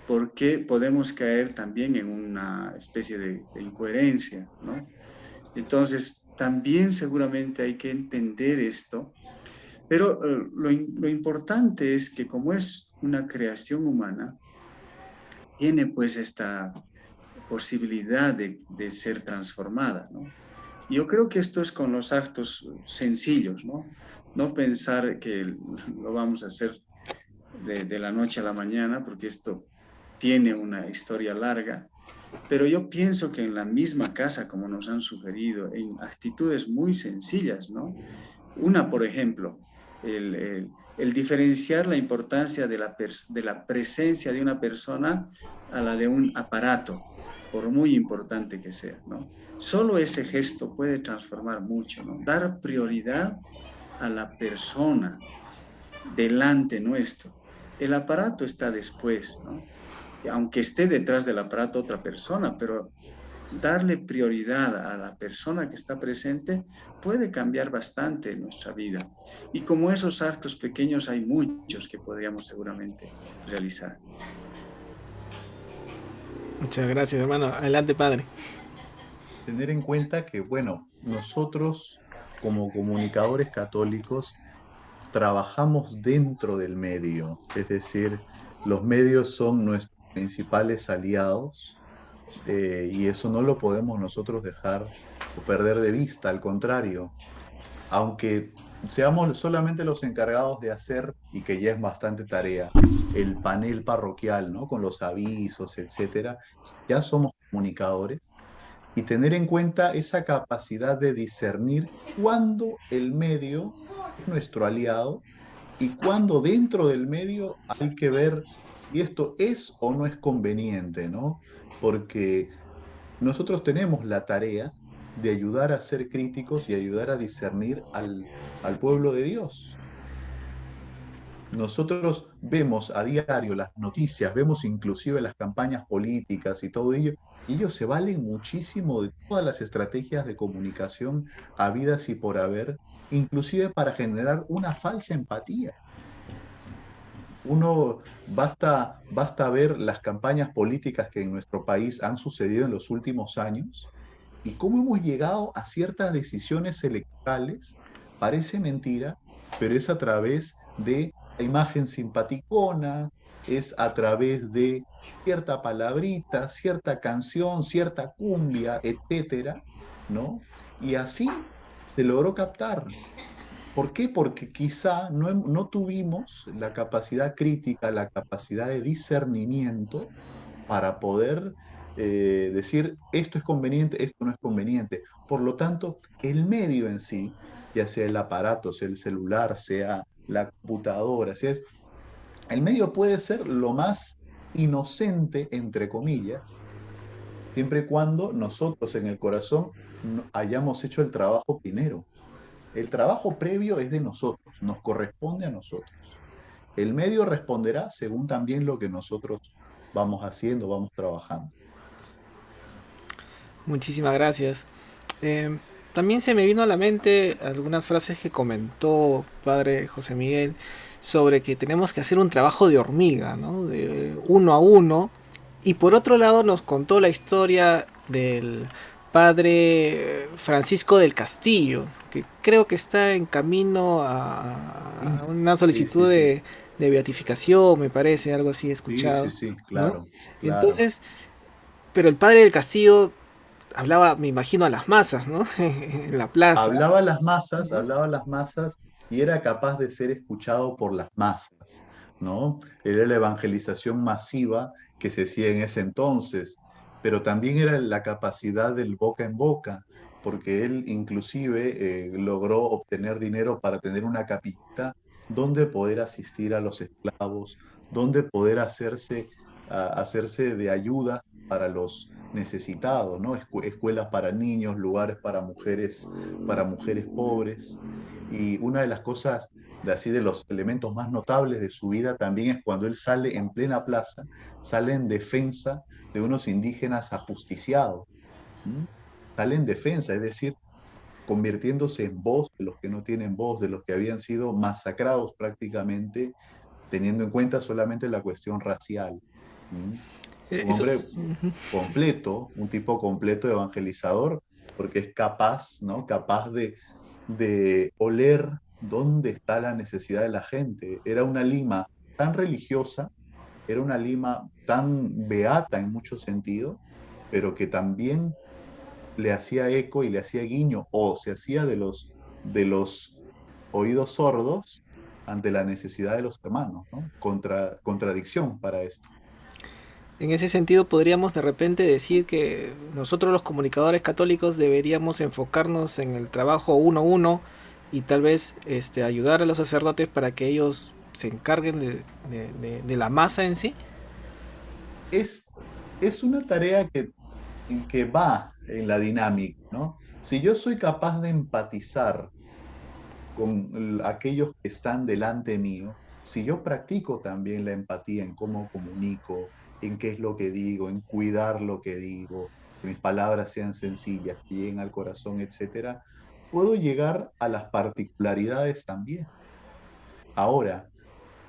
Porque podemos caer también en una especie de incoherencia, ¿no? Entonces, también seguramente hay que entender esto, pero lo importante es que como es una creación humana, tiene pues esta posibilidad de ser transformada, ¿no? Y yo creo que esto es con los actos sencillos, ¿no? No pensar que lo vamos a hacer de la noche a la mañana, porque esto tiene una historia larga, pero yo pienso que en la misma casa, como nos han sugerido, en actitudes muy sencillas, ¿no? Una, por ejemplo, el diferenciar la importancia de la presencia de una persona a la de un aparato, por muy importante que sea, ¿no? Solo ese gesto puede transformar mucho, ¿no? Dar prioridad a la persona delante nuestro. El aparato está después, ¿no? Aunque esté detrás del aparato otra persona, pero darle prioridad a la persona que está presente puede cambiar bastante nuestra vida. Y como esos actos pequeños hay muchos que podríamos seguramente realizar. Muchas gracias, hermano. Adelante, padre. Tener en cuenta que, bueno, nosotros como comunicadores católicos trabajamos dentro del medio, es decir, los medios son nuestros principales aliados y eso no lo podemos nosotros dejar o perder de vista, al contrario, aunque seamos solamente los encargados de hacer, y que ya es bastante tarea, el panel parroquial, ¿no? Con los avisos, etcétera, ya somos comunicadores y tener en cuenta esa capacidad de discernir cuándo el medio es nuestro aliado y cuándo dentro del medio hay que ver si esto es o no es conveniente, ¿no? Porque nosotros tenemos la tarea de ayudar a ser críticos y ayudar a discernir al pueblo de Dios. Nosotros vemos a diario las noticias, vemos inclusive las campañas políticas y todo ello, y ellos se valen muchísimo de todas las estrategias de comunicación habidas y por haber, inclusive para generar una falsa empatía. Basta ver las campañas políticas que en nuestro país han sucedido en los últimos años y cómo hemos llegado a ciertas decisiones electorales. Parece mentira, pero es a través de la imagen simpaticona, es a través de cierta palabrita, cierta canción, cierta cumbia, etcétera, ¿no? Y así se logró captar. ¿Por qué? Porque quizá no tuvimos la capacidad crítica, la capacidad de discernimiento para poder decir esto es conveniente, esto no es conveniente. Por lo tanto, el medio en sí, ya sea el aparato, sea el celular, sea la computadora, el medio puede ser lo más inocente, entre comillas, siempre y cuando nosotros en el corazón hayamos hecho el trabajo primero. El trabajo previo es de nosotros, nos corresponde a nosotros. El medio responderá según también lo que nosotros vamos haciendo, vamos trabajando. Muchísimas gracias. Eh, También se me vino a la mente algunas frases que comentó padre José Miguel sobre que tenemos que hacer un trabajo de hormiga, ¿no? De uno a uno. Y por otro lado nos contó la historia del padre Francisco del Castillo, que creo que está en camino a una Sí, sí, solicitud sí. de beatificación, me parece, algo así he Sí, sí, escuchado, sí, ¿no? claro, claro. Entonces, pero el padre del Castillo hablaba, me imagino, a las masas, ¿no? En la plaza, ¿no? Hablaba a las masas y era capaz de ser escuchado por las masas, ¿no? Era la evangelización masiva que se hacía en ese entonces, pero también era la capacidad del boca en boca, porque él inclusive logró obtener dinero para tener una capillita donde poder asistir a los esclavos, donde poder hacerse de ayuda para los necesitados, ¿no? Escuelas para niños, lugares para mujeres pobres. Y una de las cosas, así de los elementos más notables de su vida también es cuando él sale en plena plaza, sale en defensa de unos indígenas ajusticiados. ¿M? Sale en defensa, es decir, convirtiéndose en voz de los que no tienen voz, de los que habían sido masacrados prácticamente, teniendo en cuenta solamente la cuestión racial. ¿M? Un Eso hombre es, completo, un tipo completo evangelizador, porque es capaz, ¿no? Capaz de oler dónde está la necesidad de la gente. Era una Lima tan religiosa, era una Lima tan beata en muchos sentidos, pero que también le hacía eco y le hacía guiño, o se hacía de los oídos sordos ante la necesidad de los hermanos, ¿no? Contradicción para esto. en ese sentido, podríamos de repente decir que nosotros los comunicadores católicos deberíamos enfocarnos en el trabajo uno a uno y tal vez ayudar a los sacerdotes para que ellos se encarguen de la masa en sí. Es, es una tarea que va en la dinámica, ¿no? Si yo soy capaz de empatizar con aquellos que están delante mío, si yo practico también la empatía en cómo comunico, en qué es lo que digo, en cuidar lo que digo, que mis palabras sean sencillas, que lleguen al corazón, etcétera, puedo llegar a las particularidades también. Ahora,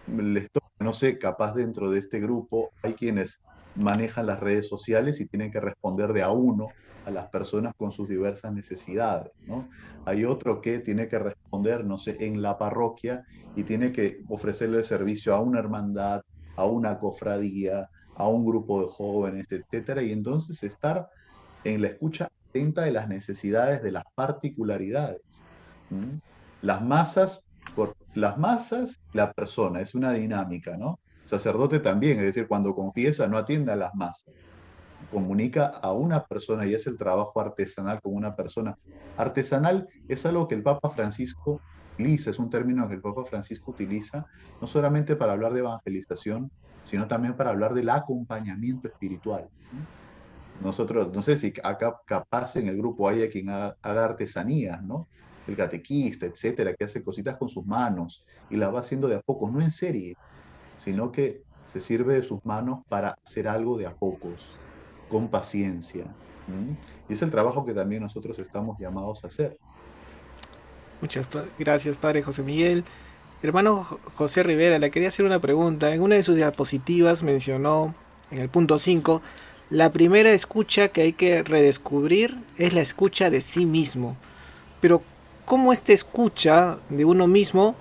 les toca, no sé, capaz dentro de este grupo hay quienes manejan las redes sociales y tienen que responder de a uno a las personas con sus diversas necesidades, ¿no? Hay otro que tiene que responder, no sé, en la parroquia y tiene que ofrecerle el servicio a una hermandad, a una cofradía, a un grupo de jóvenes, etcétera, y entonces estar en la escucha atenta de las necesidades, de las particularidades. ¿M? Las masas, las masas, la persona, es una dinámica, ¿no? Sacerdote también, es decir, cuando confiesa no atiende a las masas, comunica a una persona y es el trabajo artesanal con una persona. Artesanal es algo que el Papa Francisco utiliza, es un término que el Papa Francisco utiliza no solamente para hablar de evangelización, sino también para hablar del acompañamiento espiritual. Nosotros, no sé si acá capaz en el grupo haya quien haga artesanías, ¿no? El catequista, etcétera, que hace cositas con sus manos y las va haciendo de a pocos, no en serie, sino que se sirve de sus manos para hacer algo de a pocos, con paciencia. ¿M? Y es el trabajo que también nosotros estamos llamados a hacer. Muchas gracias, padre José Miguel. Hermano José Rivera, le quería hacer una pregunta. En una de sus diapositivas mencionó, en el punto 5, la primera escucha que hay que redescubrir es la escucha de sí mismo. Pero ¿cómo esta escucha de uno mismo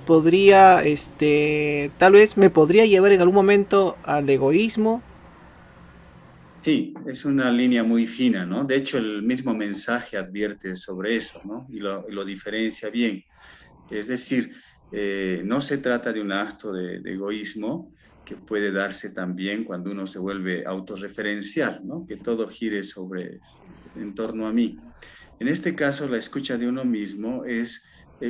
podría, tal vez me podría llevar en algún momento al egoísmo? Sí, es una línea muy fina, ¿no? De hecho, el mismo mensaje advierte sobre eso, ¿no? Y lo diferencia bien. Es decir, no se trata de un acto de egoísmo que puede darse también cuando uno se vuelve autorreferencial, ¿no? Que todo gire en torno a mí. En este caso, la escucha de uno mismo es,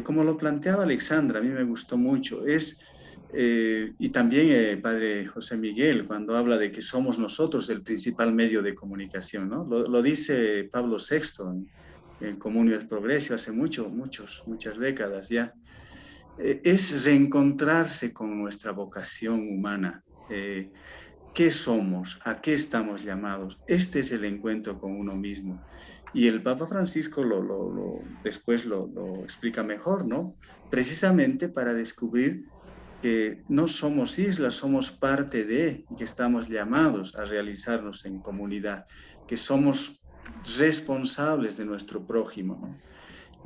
como lo planteaba Alexandra, a mí me gustó mucho, y también Padre José Miguel, cuando habla de que somos nosotros el principal medio de comunicación, ¿no? Lo dice Pablo VI en Comunio et Progressio hace muchas décadas ya. Es reencontrarse con nuestra vocación humana. ¿Qué somos? ¿A qué estamos llamados? Este es el encuentro con uno mismo. Y el Papa Francisco después lo explica mejor, ¿no? Precisamente para descubrir que no somos islas, somos parte de, y que estamos llamados a realizarnos en comunidad, que somos responsables de nuestro prójimo, ¿no?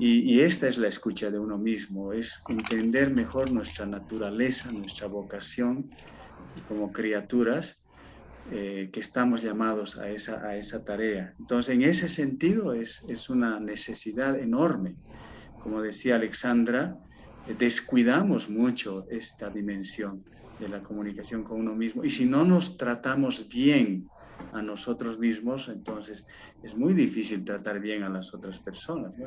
Y esta es la escucha de uno mismo, es entender mejor nuestra naturaleza, nuestra vocación como criaturas que estamos llamados a esa tarea. Entonces, en ese sentido, es una necesidad enorme. Como decía Alexandra, descuidamos mucho esta dimensión de la comunicación con uno mismo. Y si no nos tratamos bien a nosotros mismos, entonces es muy difícil tratar bien a las otras personas, ¿no?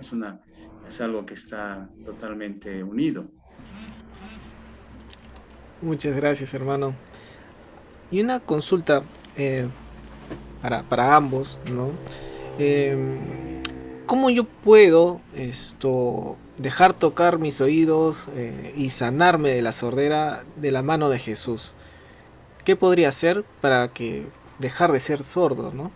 Es algo que está totalmente unido. Muchas gracias, hermano. Y una consulta eh, para ambos, ¿no? ¿Cómo yo puedo dejar tocar mis oídos y sanarme de la sordera de la mano de Jesús? ¿Qué podría hacer para que dejar de ser sordo, ¿no?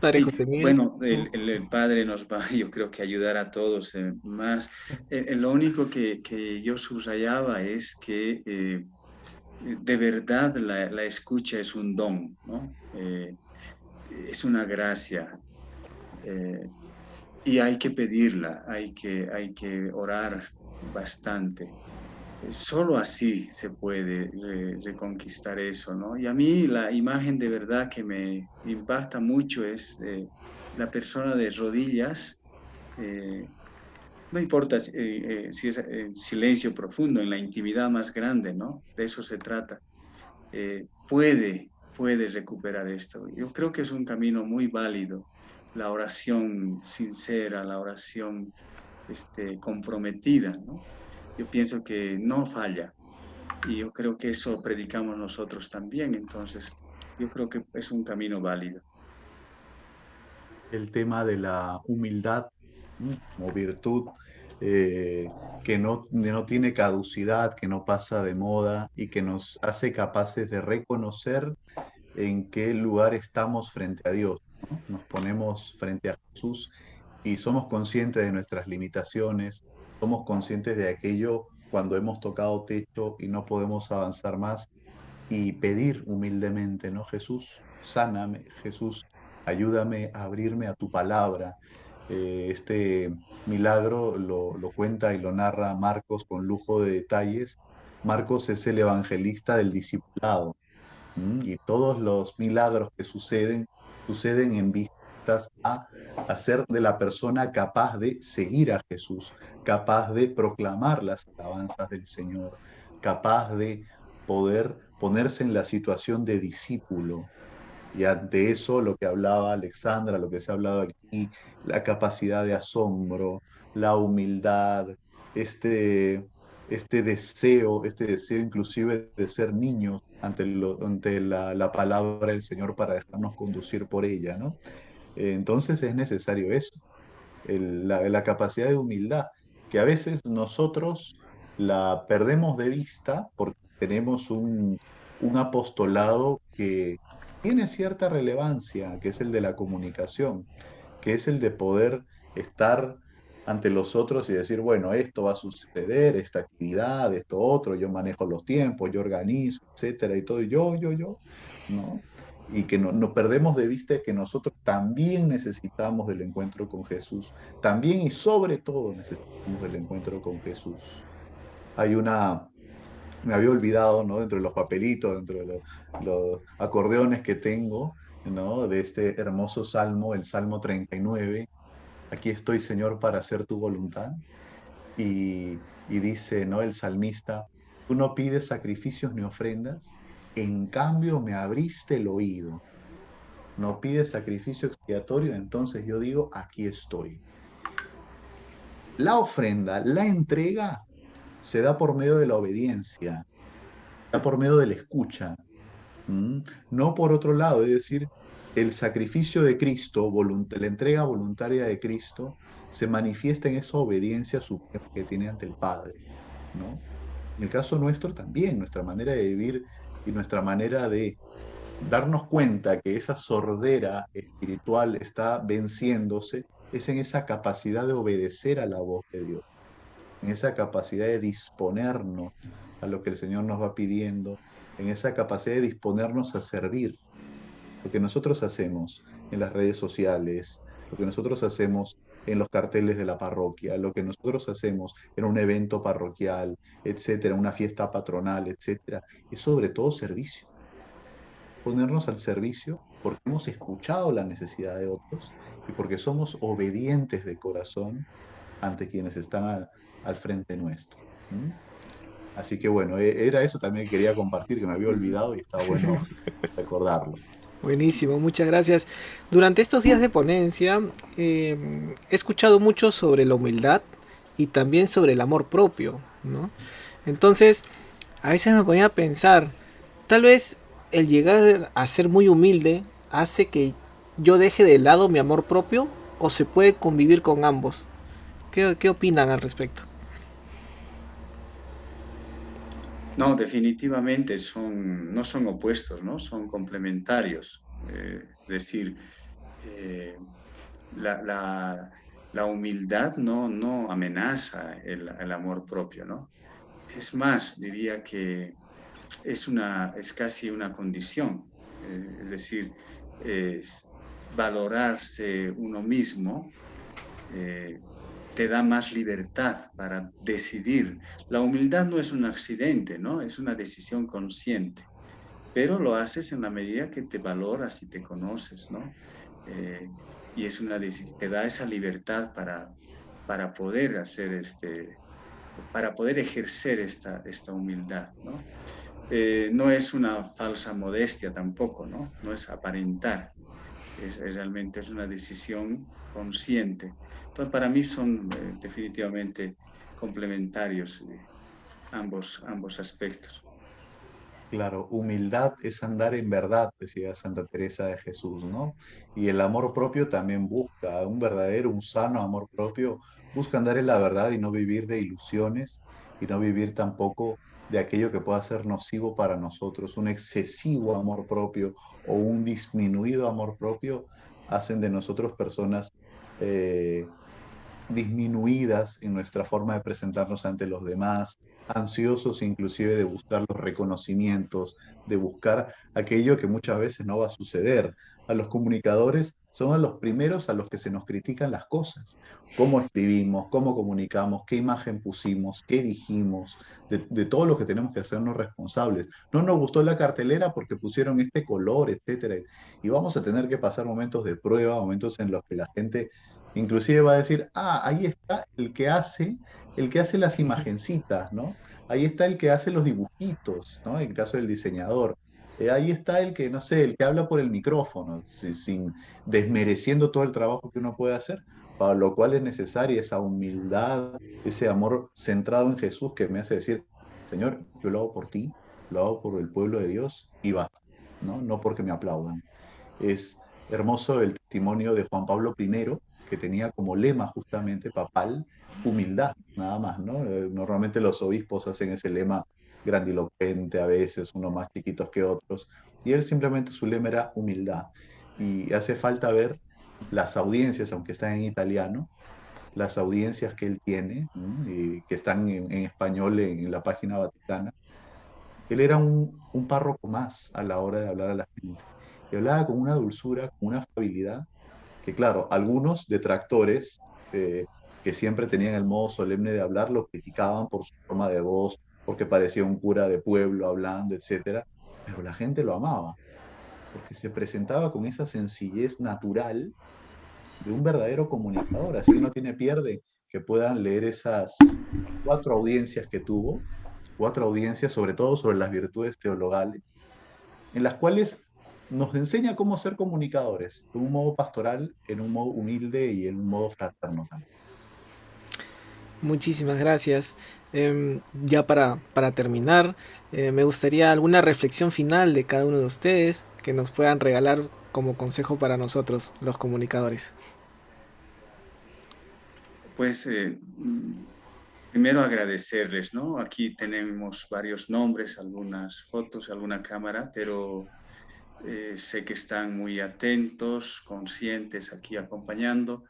Padre Sí, José Miguel. bueno, el Padre nos va, yo creo que ayudar a todos más. Lo único que yo subrayaba es que de verdad la escucha es un don, ¿no? Es una gracia eh, y hay que pedirla, hay que orar bastante. Solo así se puede reconquistar eso, ¿no? Y a mí la imagen de verdad que me impacta mucho es la persona de rodillas, eh, no importa si es en silencio profundo, en la intimidad más grande, ¿no? De eso se trata. Puede recuperar esto. Yo creo que es un camino muy válido, la oración sincera, la oración comprometida, ¿no? Yo pienso que no falla y yo creo que eso predicamos nosotros también, entonces yo creo que es un camino válido. El tema de la humildad, como virtud, que no tiene caducidad, que no pasa de moda y que nos hace capaces de reconocer en qué lugar estamos frente a Dios, ¿no? Nos ponemos frente a Jesús y somos conscientes de nuestras limitaciones, somos conscientes de aquello cuando hemos tocado techo y no podemos avanzar más, y pedir humildemente, ¿no? Jesús, sáname, Jesús, ayúdame a abrirme a tu palabra. Este milagro lo cuenta y lo narra Marcos con lujo de detalles. Marcos es el evangelista del discipulado. Y todos los milagros que suceden en vistas a hacer de la persona capaz de seguir a Jesús, capaz de proclamar las alabanzas del Señor, capaz de poder ponerse en la situación de discípulo. Y ante eso, lo que hablaba Alexandra, lo que se ha hablado aquí, la capacidad de asombro, la humildad, este, este deseo inclusive de ser niños ante la palabra del Señor para dejarnos conducir por ella, ¿no? Entonces es necesario eso, la capacidad de humildad, que a veces nosotros la perdemos de vista porque tenemos un apostolado que tiene cierta relevancia, que es el de la comunicación, que es el de poder estar ante los otros y decir, bueno, esto va a suceder, esta actividad, esto otro, yo manejo los tiempos, yo organizo, etcétera, y todo, y yo, ¿no? Y que no perdemos de vista que nosotros también necesitamos del encuentro con Jesús, también y sobre todo necesitamos del encuentro con Jesús. Hay una, me había olvidado, ¿no? Dentro de los papelitos, dentro de los acordeones que tengo, ¿no? De este hermoso salmo, el Salmo 39. Aquí estoy, Señor, para hacer tu voluntad. Y dice, ¿no? El salmista, tú no pides sacrificios ni ofrendas, en cambio me abriste el oído. No pides sacrificio expiatorio, entonces yo digo, aquí estoy. La ofrenda, la entrega, se da por medio de la obediencia, se da por medio de la escucha, ¿m? No por otro lado, es decir, el sacrificio de Cristo, la entrega voluntaria de Cristo, se manifiesta en esa obediencia suprema que tiene ante el Padre, ¿no? En el caso nuestro también, nuestra manera de vivir y nuestra manera de darnos cuenta que esa sordera espiritual está venciéndose es en esa capacidad de obedecer a la voz de Dios, en esa capacidad de disponernos a lo que el Señor nos va pidiendo, en esa capacidad de disponernos a servir. Lo que nosotros hacemos en las redes sociales, lo que nosotros hacemos en los carteles de la parroquia, lo que nosotros hacemos en un evento parroquial, etcétera, una fiesta patronal, etcétera, es sobre todo servicio. Ponernos al servicio porque hemos escuchado la necesidad de otros y porque somos obedientes de corazón ante quienes están al frente nuestro. ¿Mm? Así que bueno, era eso también que quería compartir, que me había olvidado y está bueno recordarlo. Buenísimo, muchas gracias. Durante estos días de ponencia he escuchado mucho sobre la humildad y también sobre el amor propio, ¿no? Entonces, a veces me ponía a pensar, tal vez el llegar a ser muy humilde hace que yo deje de lado mi amor propio o se puede convivir con ambos. ¿Qué opinan al respecto? No, definitivamente no son opuestos, ¿no? Son complementarios. Es decir, eh, la, la- la humildad no amenaza el amor propio, ¿no? Es más, diría que es casi una condición. Es decir, es valorarse uno mismo eh, te da más libertad para decidir. La humildad no es un accidente, ¿no? Es una decisión consciente, pero lo haces en la medida que te valoras y te conoces, ¿no? Eh, y te da esa libertad para poder para poder ejercer esta humildad, ¿no? No es una falsa modestia tampoco, ¿no? No es aparentar, realmente es una decisión consciente. Entonces, para mí son definitivamente complementarios ambos aspectos. Claro, humildad es andar en verdad, decía Santa Teresa de Jesús, ¿no? Y el amor propio también busca, un verdadero, un sano amor propio, busca andar en la verdad y no vivir de ilusiones y no vivir tampoco de aquello que pueda ser nocivo para nosotros. Un excesivo amor propio o un disminuido amor propio hacen de nosotros personas eh, disminuidas en nuestra forma de presentarnos ante los demás, ansiosos inclusive de buscar los reconocimientos, de buscar aquello que muchas veces no va a suceder. A los comunicadores son a los primeros a los que se nos critican las cosas, cómo escribimos, cómo comunicamos, qué imagen pusimos, qué dijimos, de todo lo que tenemos que hacernos responsables. No nos gustó la cartelera porque pusieron este color, etcétera. Y vamos a tener que pasar momentos de prueba, momentos en los que la gente inclusive va a decir, ah, ahí está el que hace las imagencitas, ¿no? Ahí está el que hace los dibujitos, ¿no? En el caso del diseñador. Ahí está el que, no sé, el que habla por el micrófono, sin desmereciendo todo el trabajo que uno puede hacer, para lo cual es necesaria esa humildad, ese amor centrado en Jesús que me hace decir, Señor, yo lo hago por ti, lo hago por el pueblo de Dios y basta, ¿no? No porque me aplaudan. Es hermoso el testimonio de Juan Pablo I, que tenía como lema justamente papal humildad, nada más, ¿no? Normalmente los obispos hacen ese lema grandilocuente, a veces unos más chiquitos que otros, y él simplemente su lema era humildad. Y hace falta ver las audiencias, aunque están en italiano, las audiencias que él tiene, ¿no? Y que están en español en la página vaticana. Él era un párroco más a la hora de hablar a la gente. Y hablaba con una dulzura, con una afabilidad, que claro, algunos detractores que siempre tenían el modo solemne de hablar lo criticaban por su forma de voz, porque parecía un cura de pueblo hablando, etcétera. Pero la gente lo amaba, porque se presentaba con esa sencillez natural de un verdadero comunicador. Así que no tiene pierde que puedan leer esas 4 audiencias que tuvo, 4 audiencias sobre todo sobre las virtudes teologales, en las cuales nos enseña cómo ser comunicadores, de un modo pastoral, en un modo humilde y en un modo fraterno también. Muchísimas gracias. Ya para terminar, me gustaría alguna reflexión final de cada uno de ustedes que nos puedan regalar como consejo para nosotros, los comunicadores. Pues primero agradecerles, ¿no? Aquí tenemos varios nombres, algunas fotos, alguna cámara, pero sé que están muy atentos, conscientes aquí acompañando.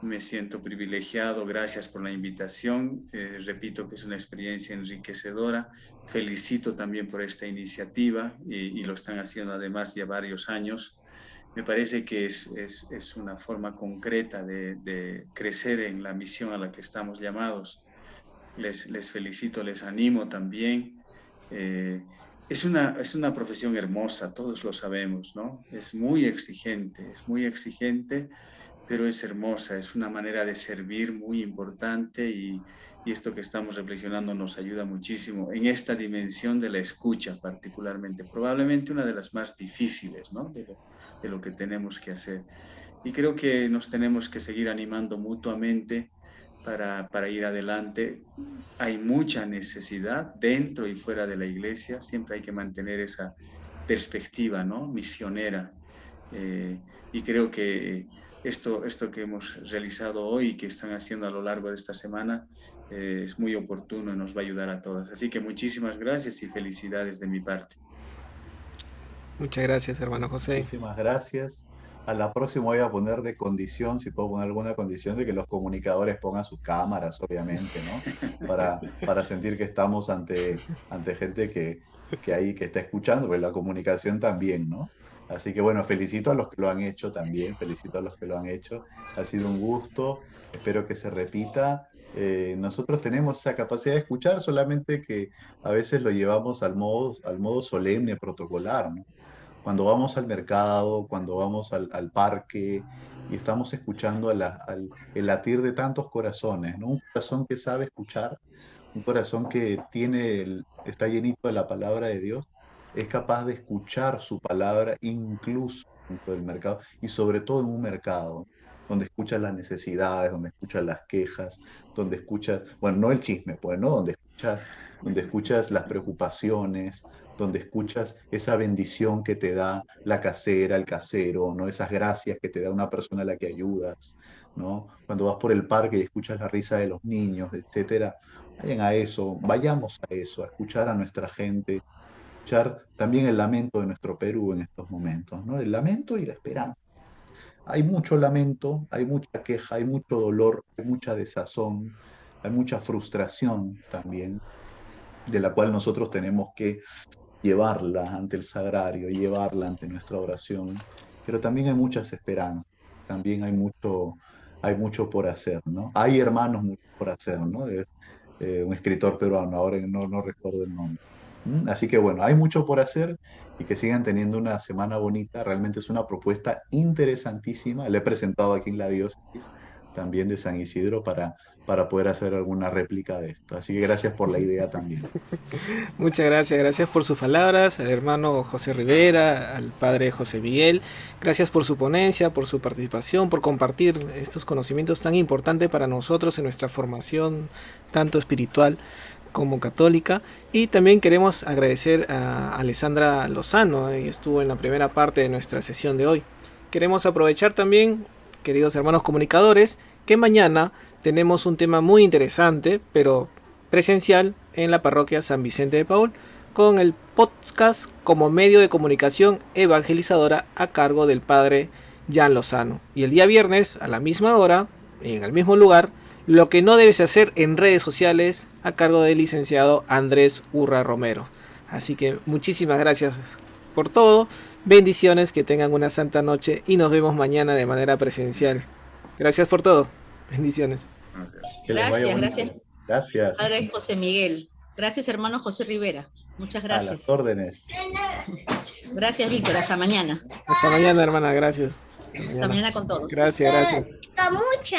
Me siento privilegiado, gracias por la invitación. Repito que es una experiencia enriquecedora. Felicito también por esta iniciativa y lo están haciendo además ya varios años. Me parece que es una forma concreta de crecer en la misión a la que estamos llamados. Les felicito, les animo también. Es una profesión hermosa, todos lo sabemos, ¿no? Es muy exigente, pero es hermosa, es una manera de servir muy importante y esto que estamos reflexionando nos ayuda muchísimo en esta dimensión de la escucha particularmente, probablemente una de las más difíciles, ¿no? De lo que tenemos que hacer. Y creo que nos tenemos que seguir animando mutuamente para ir adelante. Hay mucha necesidad dentro y fuera de la iglesia, siempre hay que mantener esa perspectiva, ¿no? Misionera. Y creo que esto que hemos realizado hoy y que están haciendo a lo largo de esta semana es muy oportuno y nos va a ayudar a todos. Así que muchísimas gracias y felicidades de mi parte. Muchas gracias, hermano José. Muchísimas gracias. A la próxima voy a poner de condición, si puedo poner alguna condición, de que los comunicadores pongan sus cámaras, obviamente, ¿no? Para sentir que estamos ante gente que está escuchando, pues la comunicación también, ¿no? Así que bueno, felicito a los que lo han hecho también, felicito a los que lo han hecho. Ha sido un gusto, espero que se repita. Nosotros tenemos esa capacidad de escuchar, solamente que a veces lo llevamos al modo solemne, protocolar, ¿no? Cuando vamos al mercado, cuando vamos al parque y estamos escuchando el latir de tantos corazones, ¿no? Un corazón que sabe escuchar, un corazón que está llenito de la palabra de Dios, es capaz de escuchar su palabra incluso dentro del mercado y sobre todo en un mercado donde escuchas las necesidades, donde escuchas las quejas, donde escuchas, bueno, no el chisme, pues, ¿no? Donde escuchas las preocupaciones, donde escuchas esa bendición que te da la casera, el casero, ¿no? Esas gracias que te da una persona a la que ayudas, ¿no? Cuando vas por el parque y escuchas la risa de los niños, etcétera. Vayamos a eso, a escuchar a nuestra gente, escuchar también el lamento de nuestro Perú en estos momentos, ¿no? El lamento y la esperanza. Hay mucho lamento, hay mucha queja, hay mucho dolor, hay mucha desazón, hay mucha frustración también, de la cual nosotros tenemos que llevarla ante el sagrario, llevarla ante nuestra oración, pero también hay muchas esperanzas, también hay mucho por hacer, ¿no? Hay hermanos mucho por hacer, ¿no? Un escritor peruano, ahora no recuerdo el nombre. Así que bueno, hay mucho por hacer y que sigan teniendo una semana bonita. Realmente es una propuesta interesantísima. Le he presentado aquí en la diócesis también de San Isidro para poder hacer alguna réplica de esto. Así que gracias por la idea también. Muchas gracias por sus palabras, al hermano José Rivera, al padre José Miguel. Gracias por su ponencia, por su participación, por compartir estos conocimientos tan importantes para nosotros en nuestra formación, tanto espiritual como católica. Y también queremos agradecer a Alessandra Lozano, ella estuvo en la primera parte de nuestra sesión de hoy. Queremos aprovechar también, queridos hermanos comunicadores, que mañana tenemos un tema muy interesante, pero presencial, en la parroquia San Vicente de Paúl, con el podcast como medio de comunicación evangelizadora a cargo del padre Jan Lozano. Y el día viernes, a la misma hora, en el mismo lugar, Lo que no debes hacer en redes sociales, a cargo del licenciado Andrés Urra Romero. Así que muchísimas gracias por todo. Bendiciones, que tengan una santa noche y nos vemos mañana de manera presencial. Gracias por todo. Bendiciones. Que les vaya bonito. Gracias. Gracias. Padre José Miguel. Gracias, hermano José Rivera. Muchas A gracias. las órdenes. Gracias, Víctor. Hasta mañana. Hasta mañana, hermana. Gracias. Hasta mañana con todos. Gracias, gracias. Mucha.